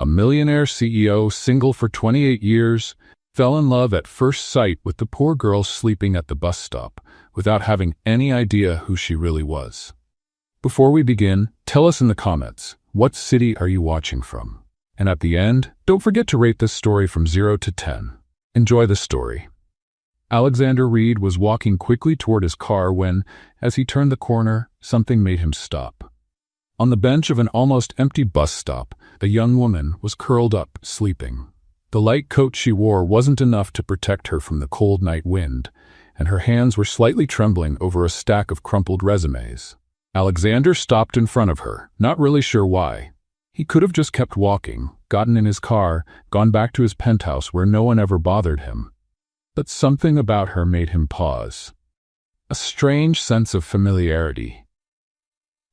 A millionaire CEO, single for 28 years, fell in love at first sight with the poor girl sleeping at the bus stop without having any idea who she really was. Before we begin, tell us in the comments, what city are you watching from? And at the end, don't forget to rate this story from 0 to 10. Enjoy the story. Alexander Reed was walking quickly toward his car when, as he turned the corner, something made him stop. On the bench of an almost empty bus stop, a young woman was curled up, sleeping. The light coat she wore wasn't enough to protect her from the cold night wind, and her hands were slightly trembling over a stack of crumpled resumes. Alexander stopped in front of her, not really sure why. He could have just kept walking, gotten in his car, gone back to his penthouse where no one ever bothered him. But something about her made him pause. A strange sense of familiarity.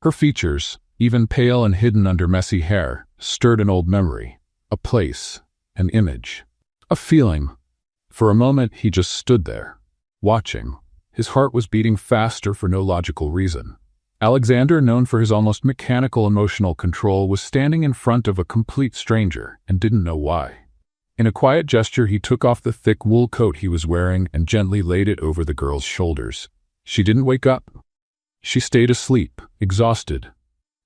Her features, even pale and hidden under messy hair, stirred an old memory, a place, an image, a feeling. For a moment he just stood there, watching. His heart was beating faster for no logical reason. Alexander, known for his almost mechanical emotional control, was standing in front of a complete stranger and didn't know why. In a quiet gesture, he took off the thick wool coat he was wearing and gently laid it over the girl's shoulders. She didn't wake up. She stayed asleep, exhausted.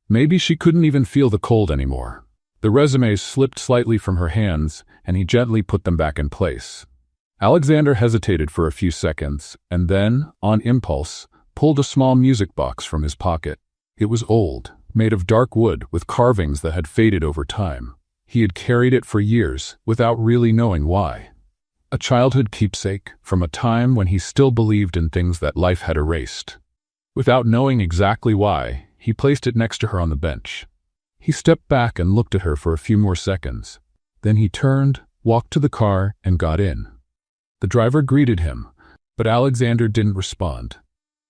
Maybe she couldn't even feel the cold anymore. The resumes slipped slightly from her hands, and he gently put them back in place. Alexander hesitated for a few seconds, and then, on impulse, pulled a small music box from his pocket. It was old, made of dark wood with carvings that had faded over time. He had carried it for years, without really knowing why. A childhood keepsake from a time when he still believed in things that life had erased. Without knowing exactly why, he placed it next to her on the bench. He stepped back and looked at her for a few more seconds. Then he turned, walked to the car, and got in. The driver greeted him, but Alexander didn't respond.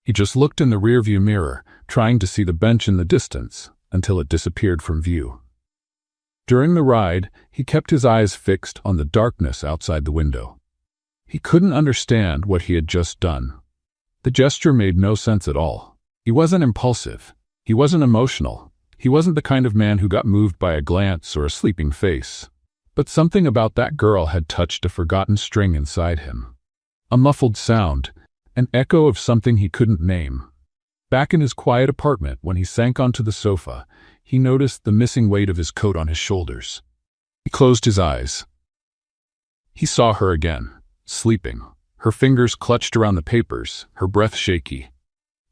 He just looked in the rearview mirror, trying to see the bench in the distance, until it disappeared from view. During the ride, he kept his eyes fixed on the darkness outside the window. He couldn't understand what he had just done. The gesture made no sense at all. He wasn't impulsive. He wasn't emotional. He wasn't the kind of man who got moved by a glance or a sleeping face. But something about that girl had touched a forgotten string inside him. A muffled sound, an echo of something he couldn't name. Back in his quiet apartment, when he sank onto the sofa, he noticed the missing weight of his coat on his shoulders. He closed his eyes. He saw her again, sleeping, her fingers clutched around the papers, her breath shaky.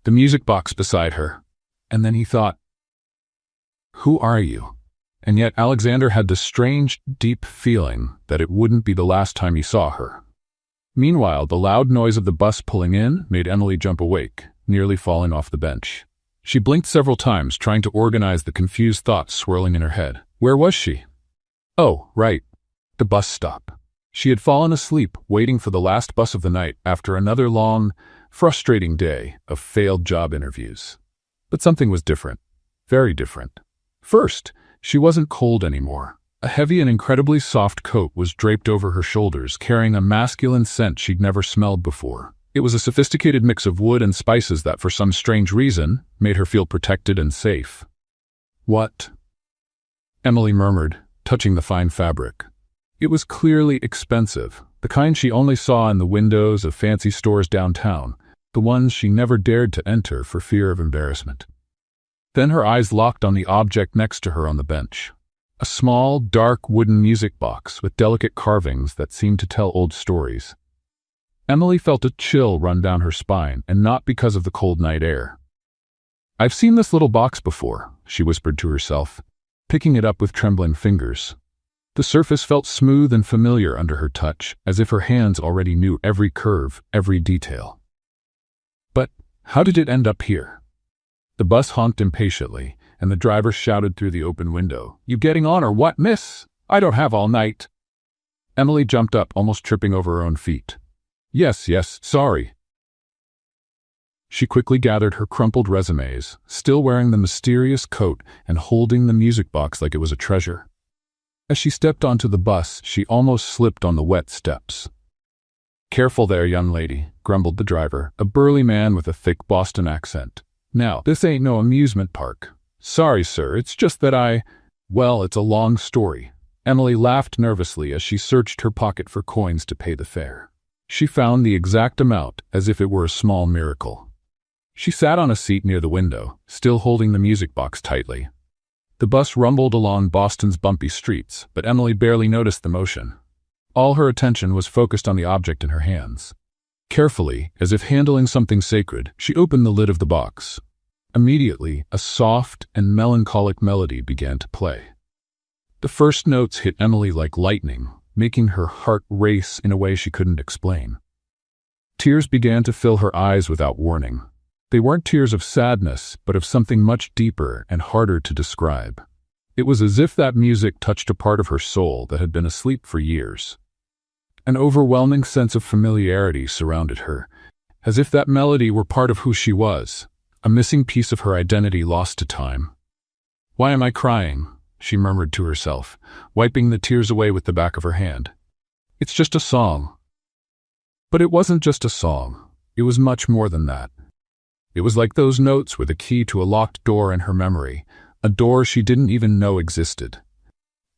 The music box beside her. And then he thought, "Who are you?" And yet Alexander had the strange, deep feeling that it wouldn't be the last time he saw her. Meanwhile, the loud noise of the bus pulling in made Emily jump awake, nearly falling off the bench. She blinked several times, trying to organize the confused thoughts swirling in her head. Where was she? Oh, right. The bus stop. She had fallen asleep, waiting for the last bus of the night after another long, frustrating day of failed job interviews. But something was different. Very different. First, she wasn't cold anymore. A heavy and incredibly soft coat was draped over her shoulders, carrying a masculine scent she'd never smelled before. It was a sophisticated mix of wood and spices that, for some strange reason, made her feel protected and safe. "What?" Emily murmured, touching the fine fabric. It was clearly expensive, the kind she only saw in the windows of fancy stores downtown, the ones she never dared to enter for fear of embarrassment. Then her eyes locked on the object next to her on the bench. A small, dark wooden music box with delicate carvings that seemed to tell old stories. Emily felt a chill run down her spine, and not because of the cold night air. "I've seen this little box before," she whispered to herself, picking it up with trembling fingers. The surface felt smooth and familiar under her touch, as if her hands already knew every curve, every detail. But how did it end up here? The bus honked impatiently, and the driver shouted through the open window, "You getting on or what, miss? I don't have all night." Emily jumped up, almost tripping over her own feet. Yes, sorry." She quickly gathered her crumpled resumes, still wearing the mysterious coat and holding the music box like it was a treasure. As she stepped onto the bus, she almost slipped on the wet steps. "Careful there, young lady," grumbled the driver, a burly man with a thick Boston accent. "Now, this ain't no amusement park. Sorry, sir, it's just that well, it's a long story. Emily laughed nervously as she searched her pocket for coins to pay the fare. She found the exact amount, as if it were a small miracle. She sat on a seat near the window, still holding the music box tightly. The bus rumbled along Boston's bumpy streets, but Emily barely noticed the motion. All her attention was focused on the object in her hands. Carefully, as if handling something sacred, she opened the lid of the box. Immediately, a soft and melancholic melody began to play. The first notes hit Emily like lightning, making her heart race in a way she couldn't explain. Tears began to fill her eyes without warning. They weren't tears of sadness, but of something much deeper and harder to describe. It was as if that music touched a part of her soul that had been asleep for years. An overwhelming sense of familiarity surrounded her, as if that melody were part of who she was, a missing piece of her identity lost to time. "Why am I crying?" she murmured to herself, wiping the tears away with the back of her hand. "It's just a song." But it wasn't just a song. It was much more than that. It was like those notes were the key to a locked door in her memory, a door she didn't even know existed.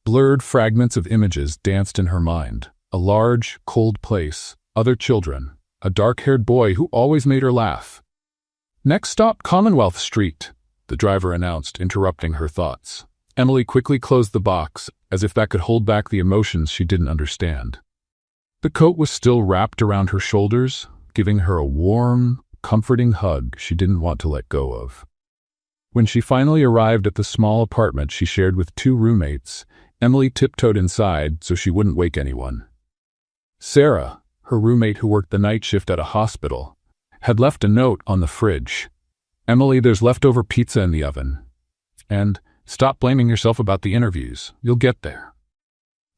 Blurred fragments of images danced in her mind. A large, cold place, other children, a dark-haired boy who always made her laugh. "Next stop, Commonwealth Street," the driver announced, interrupting her thoughts. Emily quickly closed the box, as if that could hold back the emotions she didn't understand. The coat was still wrapped around her shoulders, giving her a warm, comforting hug she didn't want to let go of. When she finally arrived at the small apartment she shared with 2 roommates, Emily tiptoed inside so she wouldn't wake anyone. Sarah, her roommate who worked the night shift at a hospital, had left a note on the fridge. "Emily, there's leftover pizza in the oven. And stop blaming yourself about the interviews. You'll get there."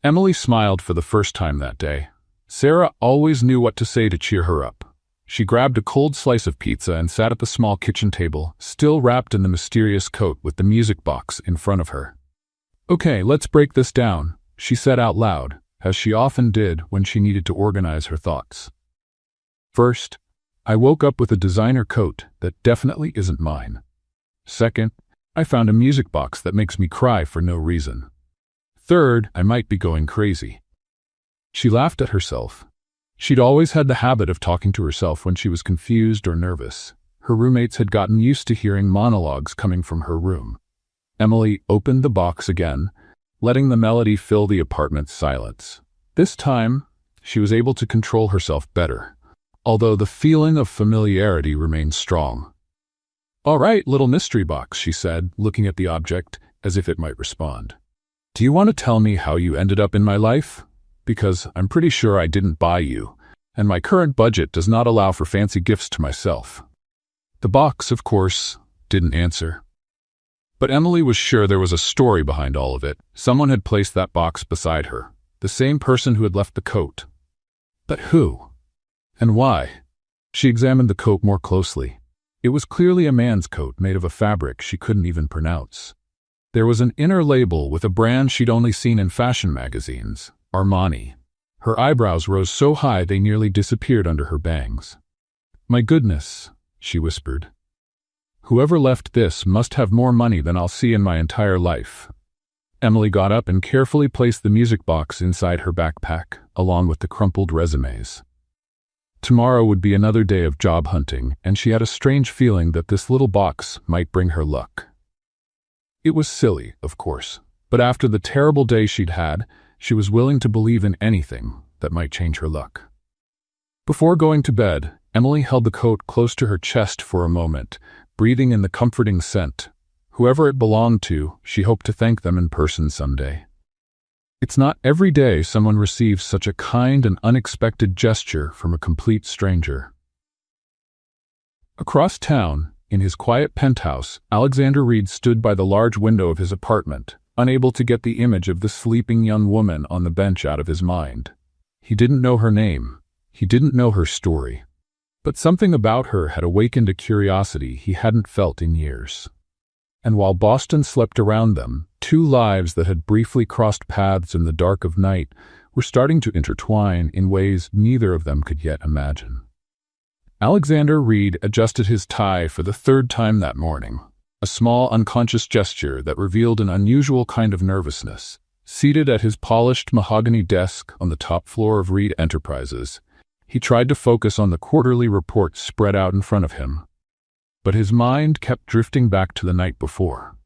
Emily smiled for the first time that day. Sarah always knew what to say to cheer her up. She grabbed a cold slice of pizza and sat at the small kitchen table, still wrapped in the mysterious coat with the music box in front of her. "Okay, let's break this down," she said out loud, as she often did when she needed to organize her thoughts. "First, I woke up with a designer coat that definitely isn't mine. Second, I found a music box that makes me cry for no reason. Third, I might be going crazy." She laughed at herself. She'd always had the habit of talking to herself when she was confused or nervous. Her roommates had gotten used to hearing monologues coming from her room. Emily opened the box again, letting the melody fill the apartment's silence. This time, she was able to control herself better, although the feeling of familiarity remained strong. "All right, little mystery box," she said, looking at the object as if it might respond. "Do you want to tell me how you ended up in my life? Because I'm pretty sure I didn't buy you, and my current budget does not allow for fancy gifts to myself." The box, of course, didn't answer. But Emily was sure there was a story behind all of it. Someone had placed that box beside her, the same person who had left the coat. But who? And why? She examined the coat more closely. It was clearly a man's coat made of a fabric she couldn't even pronounce. There was an inner label with a brand she'd only seen in fashion magazines, Armani. Her eyebrows rose so high they nearly disappeared under her bangs. "My goodness," she whispered. "Whoever left this must have more money than I'll see in my entire life." Emily got up and carefully placed the music box inside her backpack, along with the crumpled resumes. Tomorrow would be another day of job hunting, and she had a strange feeling that this little box might bring her luck. It was silly, of course, but after the terrible day she'd had, she was willing to believe in anything that might change her luck. Before going to bed, Emily held the coat close to her chest for a moment, breathing in the comforting scent. Whoever it belonged to, she hoped to thank them in person someday. It's not every day someone receives such a kind and unexpected gesture from a complete stranger. Across town, in his quiet penthouse, Alexander Reed stood by the large window of his apartment, unable to get the image of the sleeping young woman on the bench out of his mind. He didn't know her name. He didn't know her story. But something about her had awakened a curiosity he hadn't felt in years. And while Boston slept around them, 2 lives that had briefly crossed paths in the dark of night were starting to intertwine in ways neither of them could yet imagine. Alexander Reed adjusted his tie for the 3rd time that morning, a small unconscious gesture that revealed an unusual kind of nervousness, Seated at his polished mahogany desk on the top floor of Reed Enterprises, he tried to focus on the quarterly report spread out in front of him. But his mind kept drifting back to the night before.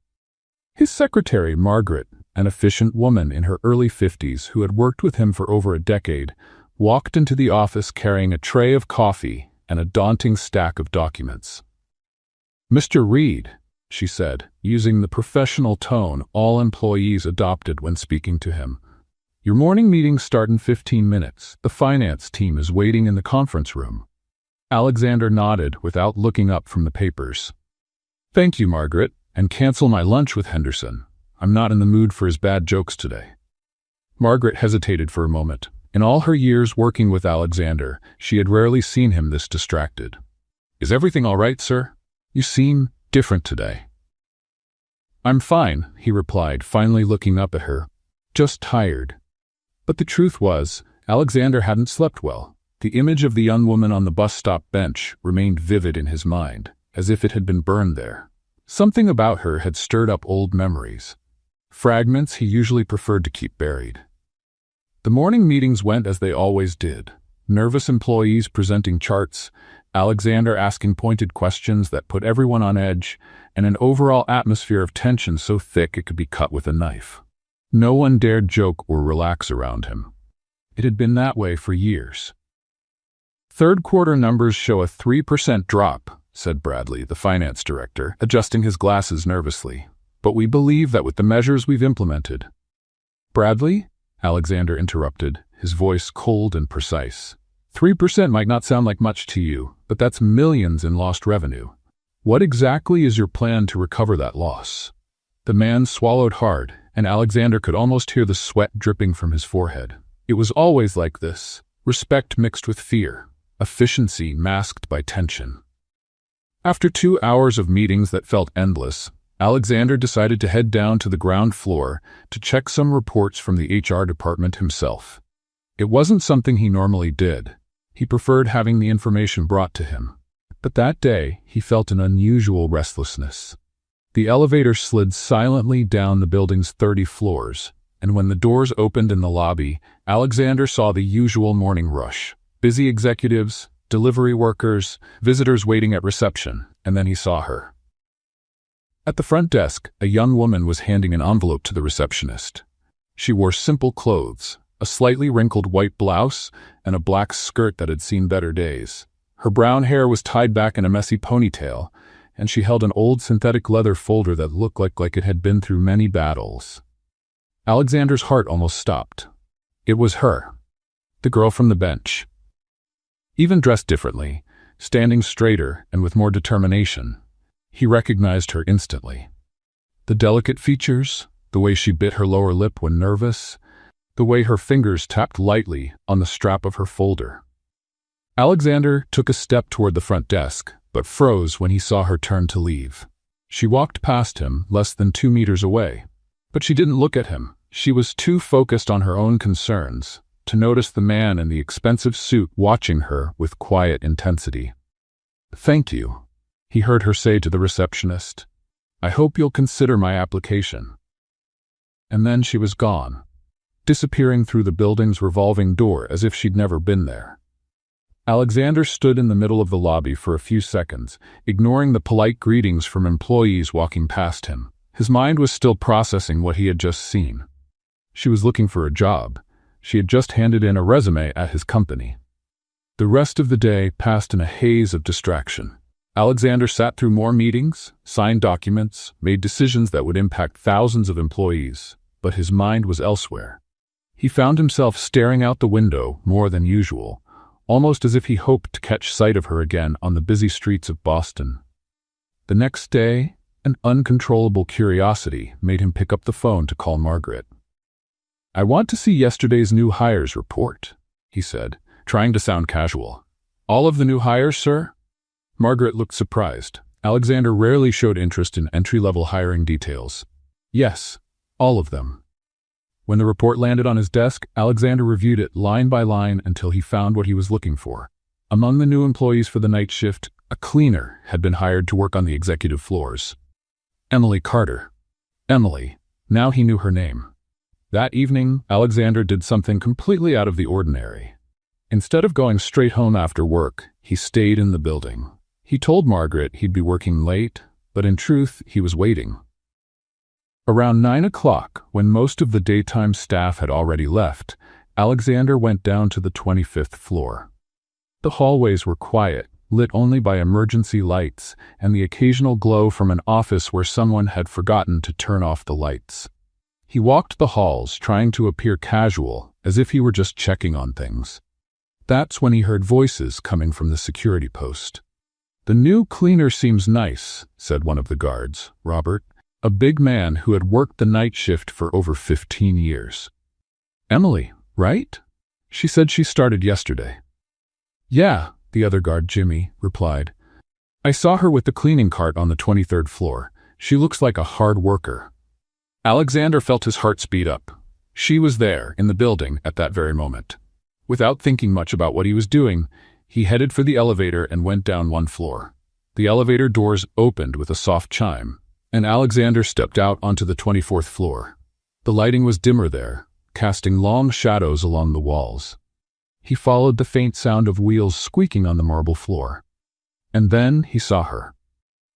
His secretary, Margaret, an efficient woman in her early 50s who had worked with him for over a decade, walked into the office carrying a tray of coffee and a daunting stack of documents. "Mr. Reed," she said, using the professional tone all employees adopted when speaking to him, "your morning meetings start in 15 minutes. The finance team is waiting in the conference room." Alexander nodded without looking up from the papers. "Thank you, Margaret, and cancel my lunch with Henderson. I'm not in the mood for his bad jokes today." Margaret hesitated for a moment. In all her years working with Alexander, she had rarely seen him this distracted. "Is everything all right, sir? You seem different today." "I'm fine," he replied, finally looking up at her. "Just tired." But the truth was, Alexander hadn't slept well. The image of the young woman on the bus stop bench remained vivid in his mind, as if it had been burned there. Something about her had stirred up old memories. Fragments he usually preferred to keep buried. The morning meetings went as they always did. Nervous employees presenting charts, Alexander asking pointed questions that put everyone on edge, and an overall atmosphere of tension so thick it could be cut with a knife. No one dared joke or relax around him. It had been that way for years. "Third quarter numbers show a 3% drop," said Bradley, the finance director, adjusting his glasses nervously. "But we believe that with the measures we've implemented—" "Bradley?" Alexander interrupted, his voice cold and precise. 3% might not sound like much to you, but that's millions in lost revenue. What exactly is your plan to recover that loss?" The man swallowed hard, and Alexander could almost hear the sweat dripping from his forehead. It was always like this, respect mixed with fear, efficiency masked by tension. After 2 hours of meetings that felt endless, Alexander decided to head down to the ground floor to check some reports from the HR department himself. It wasn't something he normally did. He preferred having the information brought to him. But that day, he felt an unusual restlessness. The elevator slid silently down the building's 30 floors, and when the doors opened in the lobby, Alexander saw the usual morning rush. Busy executives, delivery workers, visitors waiting at reception, and then he saw her. At the front desk, a young woman was handing an envelope to the receptionist. She wore simple clothes, a slightly wrinkled white blouse, and a black skirt that had seen better days. Her brown hair was tied back in a messy ponytail, and she held an old synthetic leather folder that looked like it had been through many battles. Alexander's heart almost stopped. It was her, the girl from the bench. Even dressed differently, standing straighter and with more determination, he recognized her instantly. The delicate features, the way she bit her lower lip when nervous, the way her fingers tapped lightly on the strap of her folder. Alexander took a step toward the front desk, but froze when he saw her turn to leave. She walked past him, less than 2 meters away. But she didn't look at him. She was too focused on her own concerns to notice the man in the expensive suit watching her with quiet intensity. "Thank you," he heard her say to the receptionist. "I hope you'll consider my application." And then she was gone, disappearing through the building's revolving door as if she'd never been there. Alexander stood in the middle of the lobby for a few seconds, ignoring the polite greetings from employees walking past him. His mind was still processing what he had just seen. She was looking for a job. She had just handed in a resume at his company. The rest of the day passed in a haze of distraction. Alexander sat through more meetings, signed documents, made decisions that would impact thousands of employees, but his mind was elsewhere. He found himself staring out the window more than usual, almost as if he hoped to catch sight of her again on the busy streets of Boston. The next day, an uncontrollable curiosity made him pick up the phone to call Margaret. "I want to see yesterday's new hires report," he said, trying to sound casual. "All of the new hires, sir?" Margaret looked surprised. Alexander rarely showed interest in entry-level hiring details. "Yes, all of them." When the report landed on his desk, Alexander reviewed it line by line until he found what he was looking for. Among the new employees for the night shift, a cleaner had been hired to work on the executive floors. Emily Carter. Emily. Now he knew her name. That evening, Alexander did something completely out of the ordinary. Instead of going straight home after work, he stayed in the building. He told Margaret he'd be working late, but in truth, he was waiting. Around 9 o'clock, when most of the daytime staff had already left, Alexander went down to the 25th floor. The hallways were quiet, lit only by emergency lights and the occasional glow from an office where someone had forgotten to turn off the lights. He walked the halls, trying to appear casual, as if he were just checking on things. That's when he heard voices coming from the security post. "The new cleaner seems nice," said one of the guards, Robert, a big man who had worked the night shift for over 15 years. "Emily, right?" She said she started yesterday. "Yeah," the other guard, Jimmy, replied. "I saw her with the cleaning cart on the 23rd floor. She looks like a hard worker." Alexander felt his heart speed up. She was there, in the building, at that very moment. Without thinking much about what he was doing, he headed for the elevator and went down one floor. The elevator doors opened with a soft chime, and Alexander stepped out onto the 24th floor. The lighting was dimmer there, casting long shadows along the walls. He followed the faint sound of wheels squeaking on the marble floor. And then he saw her.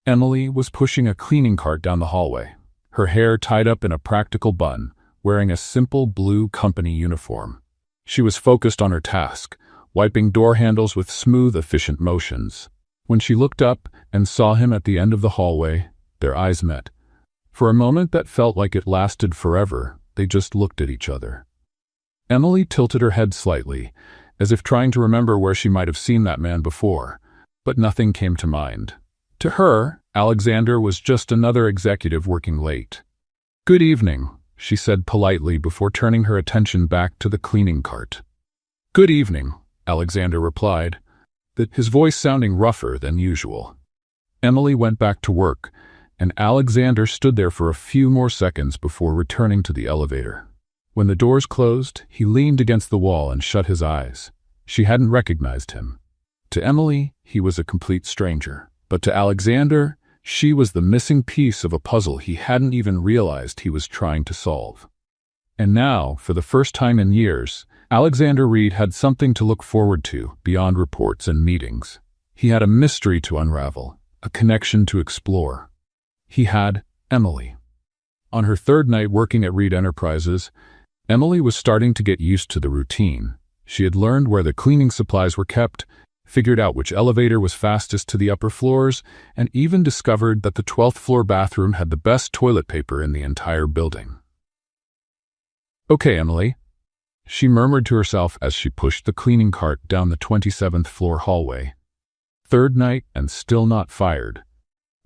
Emily was pushing a cleaning cart down the hallway, her hair tied up in a practical bun, wearing a simple blue company uniform. She was focused on her task, wiping door handles with smooth, efficient motions. When she looked up and saw him at the end of the hallway, their eyes met. For a moment that felt like it lasted forever, they just looked at each other. Emily tilted her head slightly, as if trying to remember where she might have seen that man before, but nothing came to mind. To her, Alexander was just another executive working late. "Good evening," she said politely before turning her attention back to the cleaning cart. "Good evening," Alexander replied, his voice sounding rougher than usual. Emily went back to work, and Alexander stood there for a few more seconds before returning to the elevator. When the doors closed, he leaned against the wall and shut his eyes. She hadn't recognized him. To Emily, he was a complete stranger. But to Alexander, she was the missing piece of a puzzle he hadn't even realized he was trying to solve. And now, for the first time in years, Alexander Reed had something to look forward to beyond reports and meetings. He had a mystery to unravel, a connection to explore. He had Emily. On her third night working at Reed Enterprises, Emily was starting to get used to the routine. She had learned where the cleaning supplies were kept, figured out which elevator was fastest to the upper floors, and even discovered that the 12th floor bathroom had the best toilet paper in the entire building. "Okay, Emily," she murmured to herself as she pushed the cleaning cart down the 27th floor hallway. Third night and still not fired.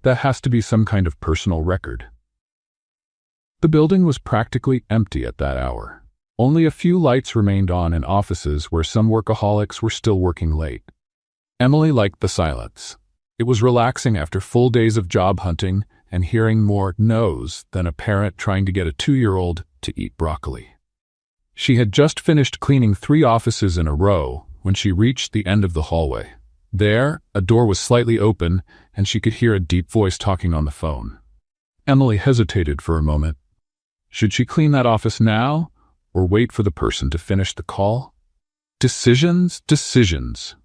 That has to be some kind of personal record. The building was practically empty at that hour. Only a few lights remained on in offices where some workaholics were still working late. Emily liked the silence. It was relaxing after full days of job hunting and hearing more no's than a parent trying to get a 2-year-old to eat broccoli. She had just finished cleaning 3 offices in a row when she reached the end of the hallway. There, a door was slightly open, and she could hear a deep voice talking on the phone. Emily hesitated for a moment. Should she clean that office now, or wait for the person to finish the call? Decisions,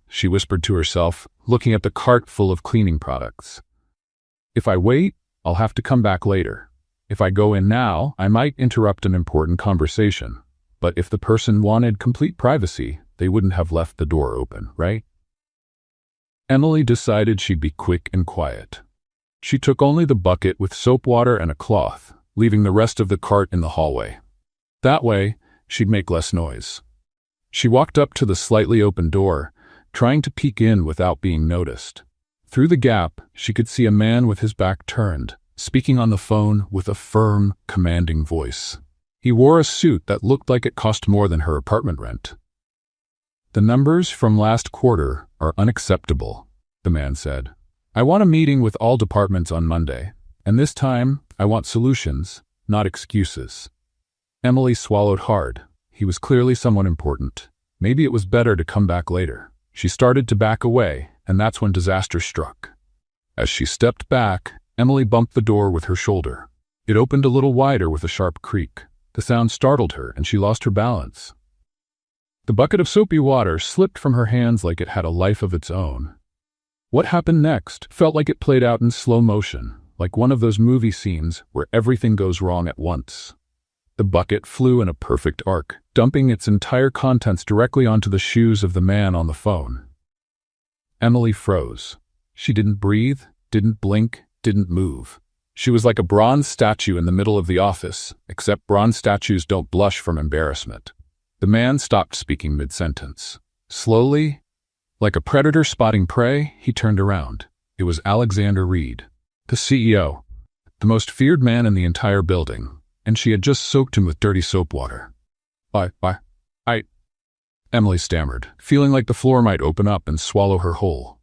she whispered to herself, looking at the cart full of cleaning products. If I wait, I'll have to come back later. If I go in now, I might interrupt an important conversation. But if the person wanted complete privacy, they wouldn't have left the door open, right? Emily decided she'd be quick and quiet. She took only the bucket with soap water and a cloth, leaving the rest of the cart in the hallway. That way, she'd make less noise. She walked up to the slightly open door, trying to peek in without being noticed. Through the gap, she could see a man with his back turned, speaking on the phone with a firm, commanding voice. He wore a suit that looked like it cost more than her apartment rent. "The numbers from last quarter are unacceptable," the man said. "I want a meeting with all departments on Monday, and this time I want solutions, not excuses." Emily swallowed hard. He was clearly someone important. Maybe it was better to come back later. She started to back away, and that's when disaster struck. As she stepped back, Emily bumped the door with her shoulder. It opened a little wider with a sharp creak. The sound startled her, and she lost her balance. The bucket of soapy water slipped from her hands like it had a life of its own. What happened next felt like it played out in slow motion, like one of those movie scenes where everything goes wrong at once. The bucket flew in a perfect arc, dumping its entire contents directly onto the shoes of the man on the phone. Emily froze. She didn't breathe, didn't blink, didn't move. She was like a bronze statue in the middle of the office, except bronze statues don't blush from embarrassment. The man stopped speaking mid-sentence. Slowly, like a predator spotting prey, he turned around. It was Alexander Reed, the CEO, the most feared man in the entire building, and she had just soaked him with dirty soap water. I... Emily stammered, feeling like the floor might open up and swallow her whole.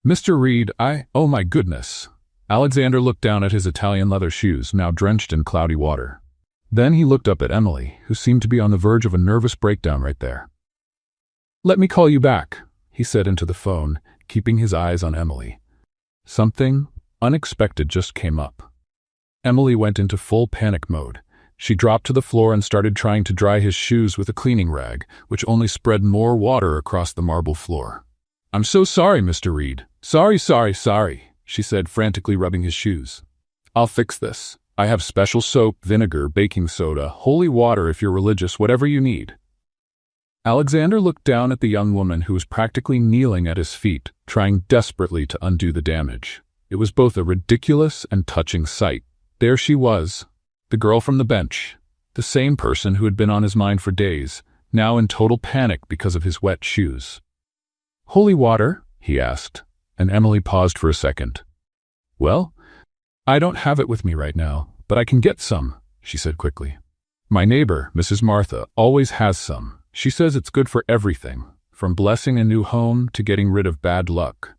Mr. Reed, oh my goodness. Alexander looked down at his Italian leather shoes, now drenched in cloudy water. Then he looked up at Emily, who seemed to be on the verge of a nervous breakdown right there. Let me call you back, he said into the phone, keeping his eyes on Emily. Something unexpected just came up. Emily went into full panic mode. She dropped to the floor and started trying to dry his shoes with a cleaning rag, which only spread more water across the marble floor. I'm so sorry, Mr. Reed. Sorry, she said, frantically rubbing his shoes. I'll fix this. I have special soap, vinegar, baking soda, holy water if you're religious, whatever you need. Alexander looked down at the young woman who was practically kneeling at his feet, trying desperately to undo the damage. It was both a ridiculous and touching sight. There she was, the girl from the bench, the same person who had been on his mind for days, now in total panic because of his wet shoes. Holy water? He asked, and Emily paused for a second. Well, I don't have it with me right now, but I can get some, she said quickly. My neighbor, Mrs. Martha, always has some. She says it's good for everything, from blessing a new home to getting rid of bad luck.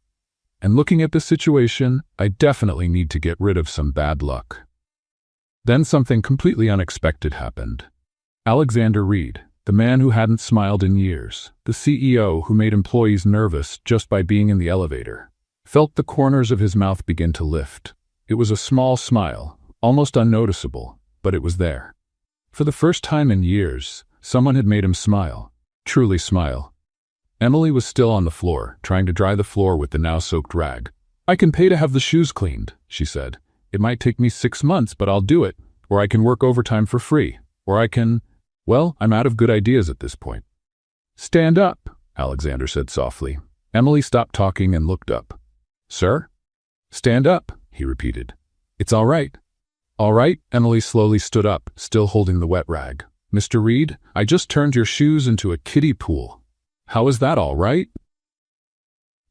And looking at the situation, I definitely need to get rid of some bad luck. Then something completely unexpected happened. Alexander Reed, the man who hadn't smiled in years, the CEO who made employees nervous just by being in the elevator, felt the corners of his mouth begin to lift. It was a small smile, almost unnoticeable, but it was there. For the first time in years, someone had made him smile, truly smile. Emily was still on the floor, trying to dry the floor with the now soaked rag. I can pay to have the shoes cleaned, she said. It might take me 6 months, but I'll do it. Or I can work overtime for free. Or I can... Well, I'm out of good ideas at this point. Stand up, Alexander said softly. Emily stopped talking and looked up. Sir? Stand up, he repeated. It's all right. All right, Emily slowly stood up, still holding the wet rag. Mr. Reed, I just turned your shoes into a kiddie pool. How is that all right?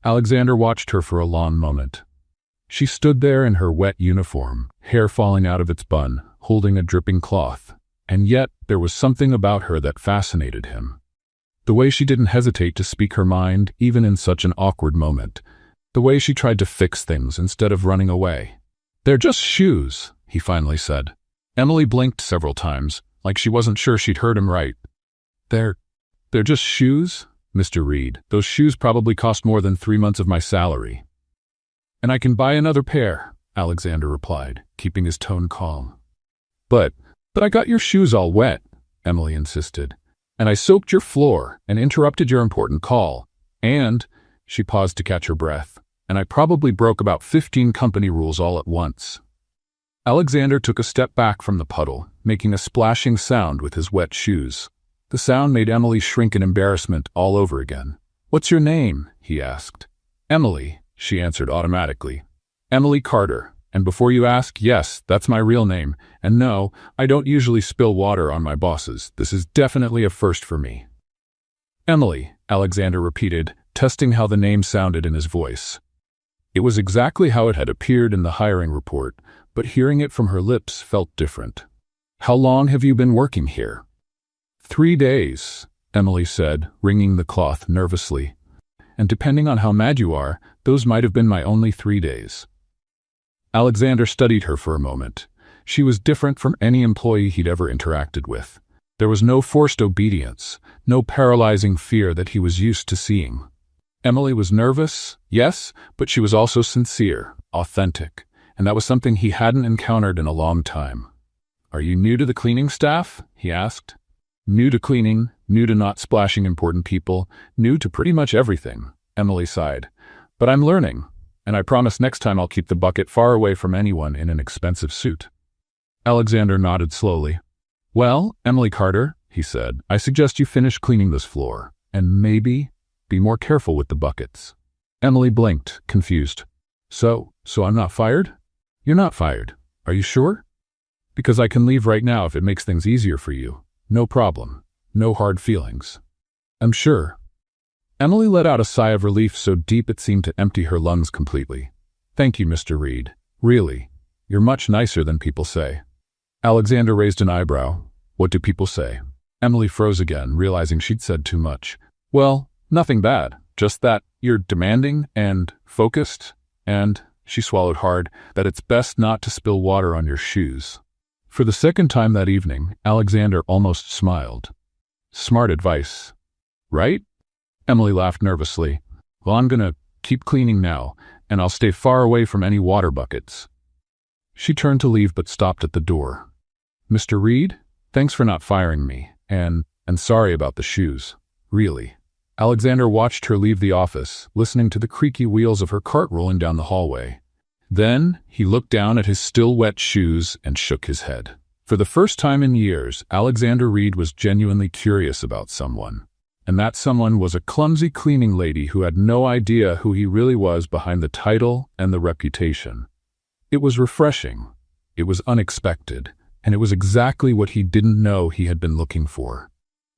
Alexander watched her for a long moment. She stood there in her wet uniform, hair falling out of its bun, holding a dripping cloth. And yet, there was something about her that fascinated him. The way she didn't hesitate to speak her mind, even in such an awkward moment. The way she tried to fix things instead of running away. They're just shoes, he finally said. Emily blinked several times, like she wasn't sure she'd heard him right. They're just shoes? Mr. Reed, those shoes probably cost more than 3 months of my salary. And I can buy another pair, Alexander replied, keeping his tone calm. But I got your shoes all wet, Emily insisted. And I soaked your floor and interrupted your important call. And, she paused to catch her breath, and I probably broke about 15 company rules all at once. Alexander took a step back from the puddle, making a splashing sound with his wet shoes. The sound made Emily shrink in embarrassment all over again. What's your name? He asked. Emily, she answered automatically. Emily Carter. And before you ask, yes, that's my real name. And no, I don't usually spill water on my bosses. This is definitely a first for me. Emily, Alexander repeated, testing how the name sounded in his voice. It was exactly how it had appeared in the hiring report, but hearing it from her lips felt different. How long have you been working here? 3 days, Emily said, wringing the cloth nervously. And depending on how mad you are, those might have been my only 3 days. Alexander studied her for a moment. She was different from any employee he'd ever interacted with. There was no forced obedience, no paralyzing fear that he was used to seeing. Emily was nervous, yes, but she was also sincere, authentic, and that was something he hadn't encountered in a long time. "Are you new to the cleaning staff?" he asked. "New to cleaning, new to not splashing important people, new to pretty much everything," Emily sighed. "But I'm learning, and I promise next time I'll keep the bucket far away from anyone in an expensive suit." Alexander nodded slowly. "Well, Emily Carter," he said, "I suggest you finish cleaning this floor, and maybe be more careful with the buckets." Emily blinked, confused. So I'm not fired?" "You're not fired. Are you sure?" "Because I can leave right now if it makes things easier for you. No problem. No hard feelings." "I'm sure." Emily let out a sigh of relief so deep it seemed to empty her lungs completely. "Thank you, Mr. Reed. Really, you're much nicer than people say." Alexander raised an eyebrow. "What do people say?" Emily froze again, realizing she'd said too much. "Well, nothing bad. Just that you're demanding and focused, and," she swallowed hard, "that it's best not to spill water on your shoes." For the second time that evening, Alexander almost smiled. "Smart advice, right?" Emily laughed nervously. "Well, I'm gonna keep cleaning now, and I'll stay far away from any water buckets." She turned to leave but stopped at the door. "Mr. Reed, thanks for not firing me, and sorry about the shoes. Really." Alexander watched her leave the office, listening to the creaky wheels of her cart rolling down the hallway. Then he looked down at his still wet shoes and shook his head. For the first time in years, Alexander Reed was genuinely curious about someone. And that someone was a clumsy cleaning lady who had no idea who he really was behind the title and the reputation. It was refreshing, it was unexpected, and it was exactly what he didn't know he had been looking for.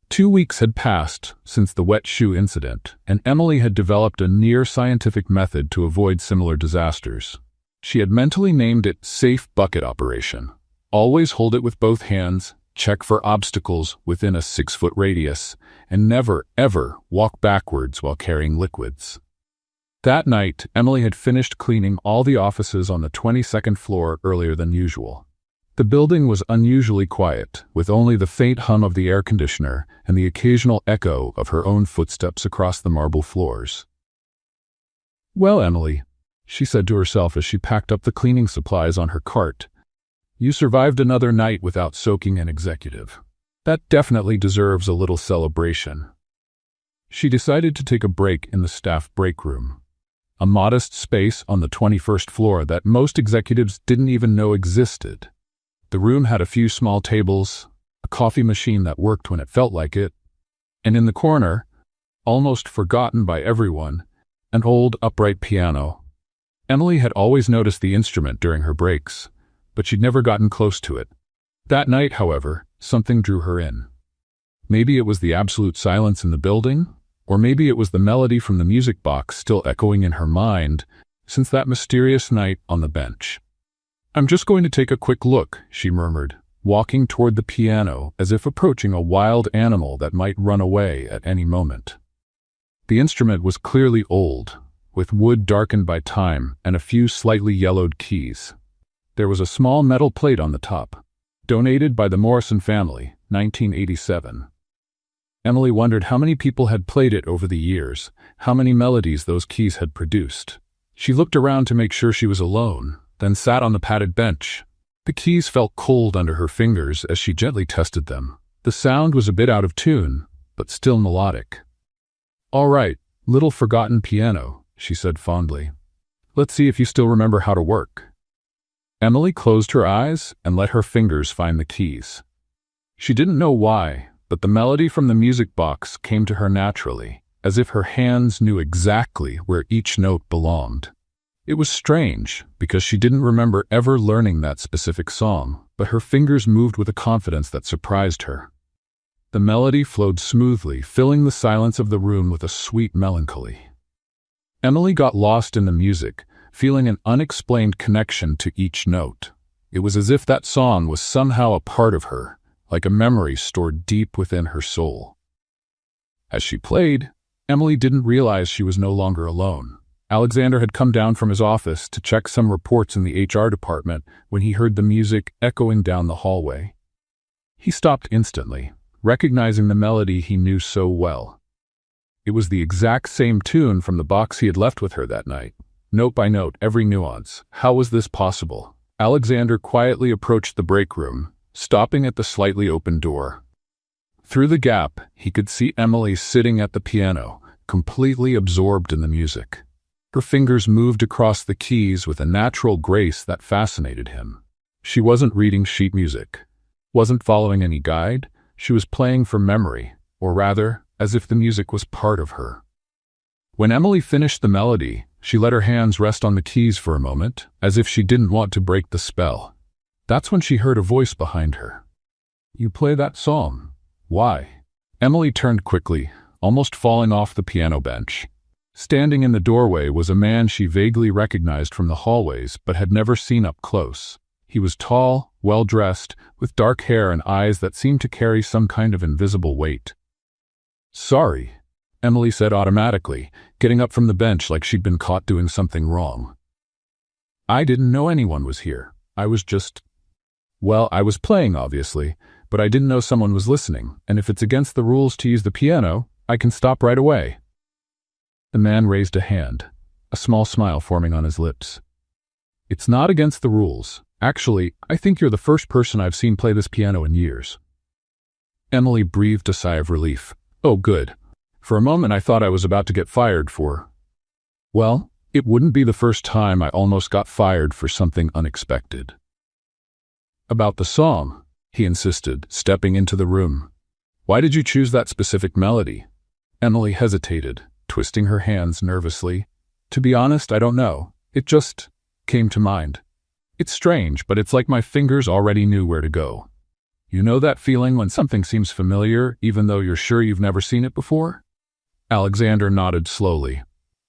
2 weeks had passed since the wet shoe incident, and Emily had developed a near-scientific method to avoid similar disasters. She had mentally named it Safe Bucket Operation. Always hold it with both hands, check for obstacles within a 6-foot radius, and never, ever walk backwards while carrying liquids. That night, Emily had finished cleaning all the offices on the 22nd floor earlier than usual. The building was unusually quiet, with only the faint hum of the air conditioner and the occasional echo of her own footsteps across the marble floors. "Well, Emily," she said to herself as she packed up the cleaning supplies on her cart, "you survived another night without soaking an executive. That definitely deserves a little celebration." She decided to take a break in the staff break room, a modest space on the 21st floor that most executives didn't even know existed. The room had a few small tables, a coffee machine that worked when it felt like it, and in the corner, almost forgotten by everyone, an old upright piano. Emily had always noticed the instrument during her breaks, but she'd never gotten close to it. That night, however, something drew her in. Maybe it was the absolute silence in the building, or maybe it was the melody from the music box still echoing in her mind since that mysterious night on the bench. "I'm just going to take a quick look," she murmured, walking toward the piano as if approaching a wild animal that might run away at any moment. The instrument was clearly old, with wood darkened by time and a few slightly yellowed keys. There was a small metal plate on the top, donated by the Morrison family, 1987. Emily wondered how many people had played it over the years, how many melodies those keys had produced. She looked around to make sure she was alone, then sat on the padded bench. The keys felt cold under her fingers as she gently tested them. The sound was a bit out of tune, but still melodic. "All right, little forgotten piano," she said fondly. "Let's see if you still remember how to work." Emily closed her eyes and let her fingers find the keys. She didn't know why, but the melody from the music box came to her naturally, as if her hands knew exactly where each note belonged. It was strange, because she didn't remember ever learning that specific song, but her fingers moved with a confidence that surprised her. The melody flowed smoothly, filling the silence of the room with a sweet melancholy. Emily got lost in the music, feeling an unexplained connection to each note. It was as if that song was somehow a part of her, like a memory stored deep within her soul. As she played, Emily didn't realize she was no longer alone. Alexander had come down from his office to check some reports in the HR department when he heard the music echoing down the hallway. He stopped instantly, recognizing the melody he knew so well. It was the exact same tune from the box he had left with her that night. Note by note, every nuance. How was this possible? Alexander quietly approached the break room, stopping at the slightly open door. Through the gap, he could see Emily sitting at the piano, completely absorbed in the music. Her fingers moved across the keys with a natural grace that fascinated him. She wasn't reading sheet music, wasn't following any guide. She was playing from memory, or rather, as if the music was part of her. When Emily finished the melody, she let her hands rest on the keys for a moment, as if she didn't want to break the spell. That's when she heard a voice behind her. "You play that song? Why?" Emily turned quickly, almost falling off the piano bench. Standing in the doorway was a man she vaguely recognized from the hallways but had never seen up close. He was tall, well-dressed, with dark hair and eyes that seemed to carry some kind of invisible weight. "Sorry," Emily said automatically, getting up from the bench like she'd been caught doing something wrong. "I didn't know anyone was here. I was playing, obviously, but I didn't know someone was listening, and if it's against the rules to use the piano, I can stop right away." The man raised a hand, a small smile forming on his lips. "It's not against the rules. Actually, I think you're the first person I've seen play this piano in years." Emily breathed a sigh of relief. "Oh, good. For a moment I thought I was about to get fired for... Well, it wouldn't be the first time I almost got fired for something unexpected." "About the song," he insisted, stepping into the room. "Why did you choose that specific melody?" Emily hesitated, twisting her hands nervously. "To be honest, I don't know. It just came to mind. It's strange, but it's like my fingers already knew where to go. You know that feeling when something seems familiar, even though you're sure you've never seen it before?" Alexander nodded slowly.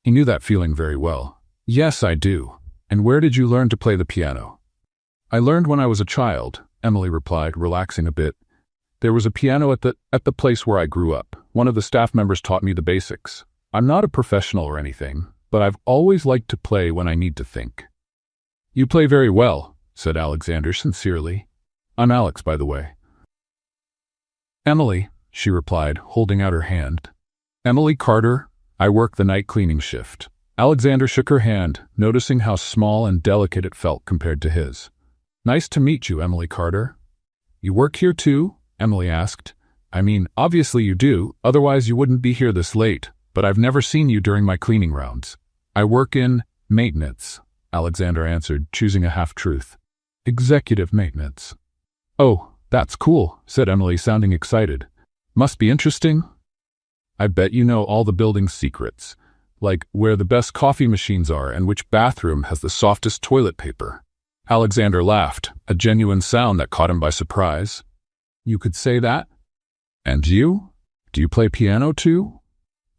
He knew that feeling very well. "Yes, I do. And where did you learn to play the piano?" "I learned when I was a child," Emily replied, relaxing a bit. "There was a piano at the place where I grew up. One of the staff members taught me the basics. I'm not a professional or anything, but I've always liked to play when I need to think." "You play very well," said Alexander sincerely. "I'm Alex, by the way." "Emily," she replied, holding out her hand. "Emily Carter. I work the night cleaning shift." Alexander shook her hand, noticing how small and delicate it felt compared to his. "Nice to meet you, Emily Carter." "You work here too?" Emily asked. "I mean, obviously you do, otherwise you wouldn't be here this late, but I've never seen you during my cleaning rounds." "I work in maintenance," Alexander answered, choosing a half-truth. "Executive maintenance." "Oh, that's cool," said Emily, sounding excited. "Must be interesting." "I bet you know all the building's secrets, like where the best coffee machines are and which bathroom has the softest toilet paper." Alexander laughed, a genuine sound that caught him by surprise. "You could say that? And you? Do you play piano too?"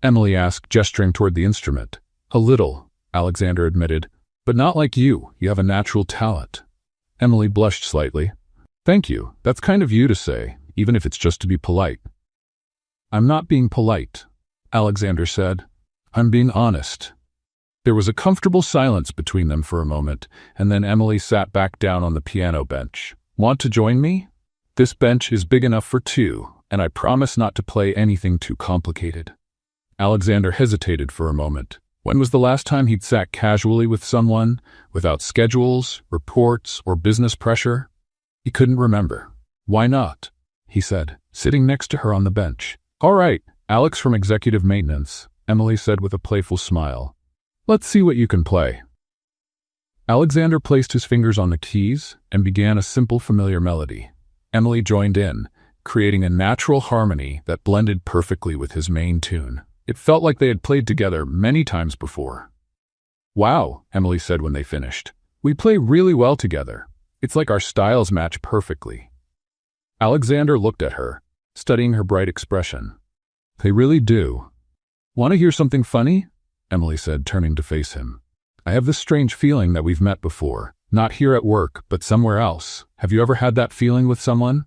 Emily asked, gesturing toward the instrument. "A little," Alexander admitted. "But not like you. You have a natural talent." Emily blushed slightly. "Thank you. That's kind of you to say, even if it's just to be polite." "I'm not being polite," Alexander said. "I'm being honest." There was a comfortable silence between them for a moment, and then Emily sat back down on the piano bench. "Want to join me? This bench is big enough for two, and I promise not to play anything too complicated." Alexander hesitated for a moment. When was the last time he'd sat casually with someone, without schedules, reports, or business pressure? He couldn't remember. "Why not?" he said, sitting next to her on the bench. "All right, Alex from Executive Maintenance," Emily said with a playful smile. "Let's see what you can play." Alexander placed his fingers on the keys and began a simple, familiar melody. Emily joined in, creating a natural harmony that blended perfectly with his main tune. It felt like they had played together many times before. "Wow," Emily said when they finished. "We play really well together. It's like our styles match perfectly." Alexander looked at her, studying her bright expression. "They really do." "Want to hear something funny?" Emily said, turning to face him. "I have this strange feeling that we've met before. Not here at work, but somewhere else. Have you ever had that feeling with someone?"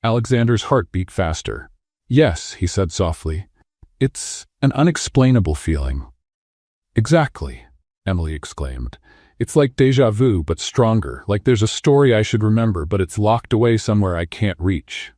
Alexander's heart beat faster. "Yes," he said softly. "It's an unexplainable feeling." "Exactly," Emily exclaimed. "It's like déjà vu, but stronger, like there's a story I should remember, but it's locked away somewhere I can't reach."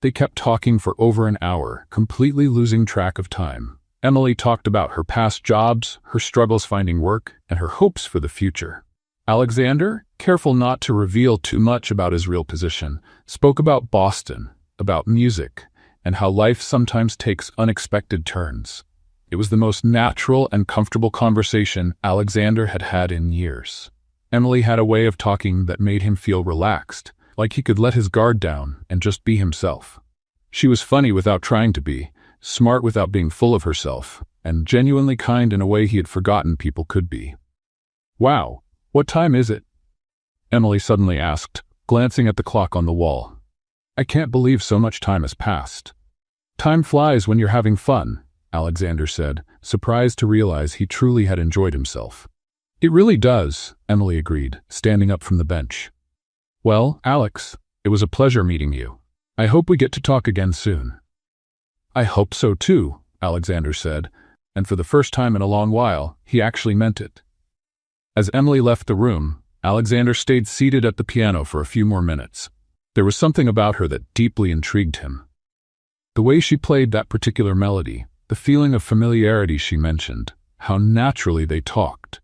They kept talking for over an hour, completely losing track of time. Emily talked about her past jobs, her struggles finding work, and her hopes for the future. Alexander, careful not to reveal too much about his real position, spoke about Boston, about music, and how life sometimes takes unexpected turns. It was the most natural and comfortable conversation Alexander had had in years. Emily had a way of talking that made him feel relaxed, like he could let his guard down and just be himself. She was funny without trying to be, smart without being full of herself, and genuinely kind in a way he had forgotten people could be. "Wow, what time is it?" Emily suddenly asked, glancing at the clock on the wall. "I can't believe so much time has passed." "Time flies when you're having fun," Alexander said, surprised to realize he truly had enjoyed himself. "It really does," Emily agreed, standing up from the bench. "Well, Alex, it was a pleasure meeting you. I hope we get to talk again soon." "I hope so too," Alexander said, and for the first time in a long while, he actually meant it. As Emily left the room, Alexander stayed seated at the piano for a few more minutes. There was something about her that deeply intrigued him. The way she played that particular melody, the feeling of familiarity she mentioned, how naturally they talked.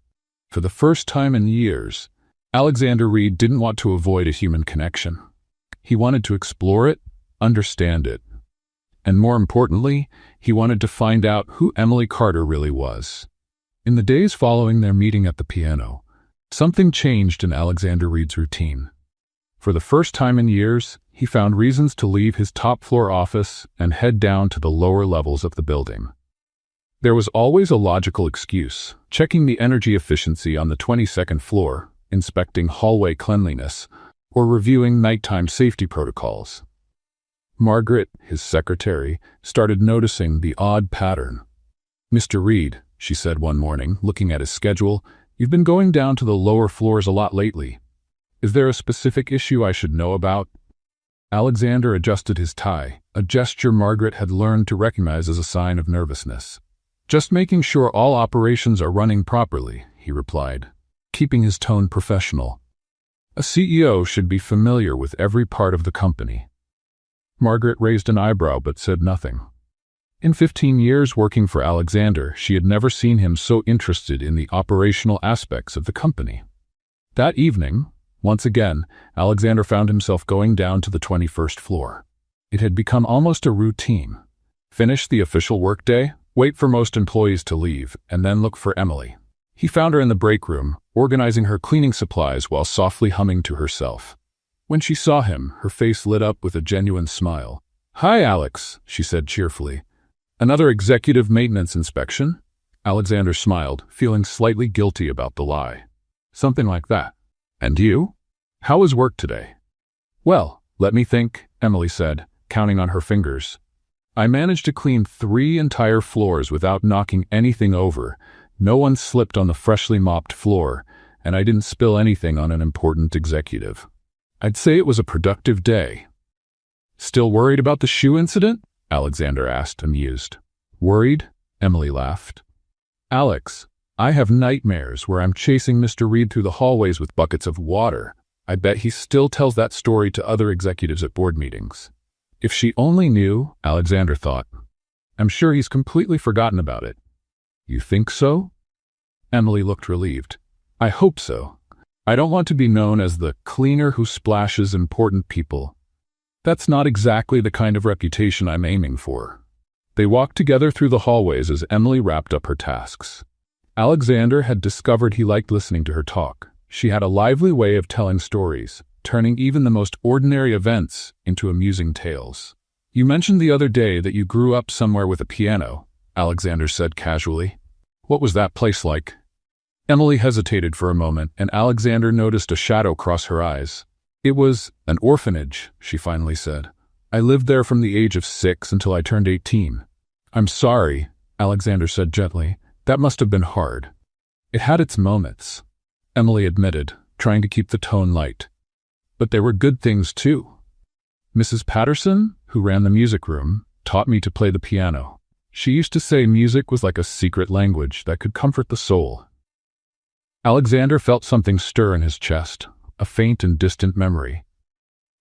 For the first time in years, Alexander Reed didn't want to avoid a human connection. He wanted to explore it, understand it, and more importantly, he wanted to find out who Emily Carter really was. In the days following their meeting at the piano, something changed in Alexander Reed's routine. For the first time in years, he found reasons to leave his top-floor office and head down to the lower levels of the building. There was always a logical excuse: checking the energy efficiency on the 22nd floor, inspecting hallway cleanliness, or reviewing nighttime safety protocols. Margaret, his secretary, started noticing the odd pattern. "Mr. Reed," she said one morning, looking at his schedule, "you've been going down to the lower floors a lot lately. Is there a specific issue I should know about?" Alexander adjusted his tie, a gesture Margaret had learned to recognize as a sign of nervousness. "Just making sure all operations are running properly," he replied, keeping his tone professional. "A CEO should be familiar with every part of the company." Margaret raised an eyebrow but said nothing. In 15 years working for Alexander, she had never seen him so interested in the operational aspects of the company. That evening, once again, Alexander found himself going down to the 21st floor. It had become almost a routine. Finish the official workday, wait for most employees to leave, and then look for Emily. He found her in the break room, organizing her cleaning supplies while softly humming to herself. When she saw him, her face lit up with a genuine smile. "Hi, Alex," she said cheerfully. "Another executive maintenance inspection?" Alexander smiled, feeling slightly guilty about the lie. "Something like that. And you? How was work today?" "Well, let me think," Emily said, counting on her fingers. "I managed to clean 3 entire floors without knocking anything over. No one slipped on the freshly mopped floor, and I didn't spill anything on an important executive. I'd say it was a productive day." "Still worried about the shoe incident?" Alexander asked, amused. "Worried?" Emily laughed. "Alex, I have nightmares where I'm chasing Mr. Reed through the hallways with buckets of water. I bet he still tells that story to other executives at board meetings." If she only knew, Alexander thought. "I'm sure he's completely forgotten about it." "You think so?" Emily looked relieved. "I hope so. I don't want to be known as the cleaner who splashes important people. That's not exactly the kind of reputation I'm aiming for." They walked together through the hallways as Emily wrapped up her tasks. Alexander had discovered he liked listening to her talk. She had a lively way of telling stories, turning even the most ordinary events into amusing tales. "You mentioned the other day that you grew up somewhere with a piano," Alexander said casually. "What was that place like?" Emily hesitated for a moment, and Alexander noticed a shadow cross her eyes. "It was an orphanage," she finally said. "I lived there from the age of 6 until I turned 18. "I'm sorry," Alexander said gently. "That must have been hard." "It had its moments," Emily admitted, trying to keep the tone light. "But there were good things too. Mrs. Patterson, who ran the music room, taught me to play the piano. She used to say music was like a secret language that could comfort the soul." Alexander felt something stir in his chest, a faint and distant memory.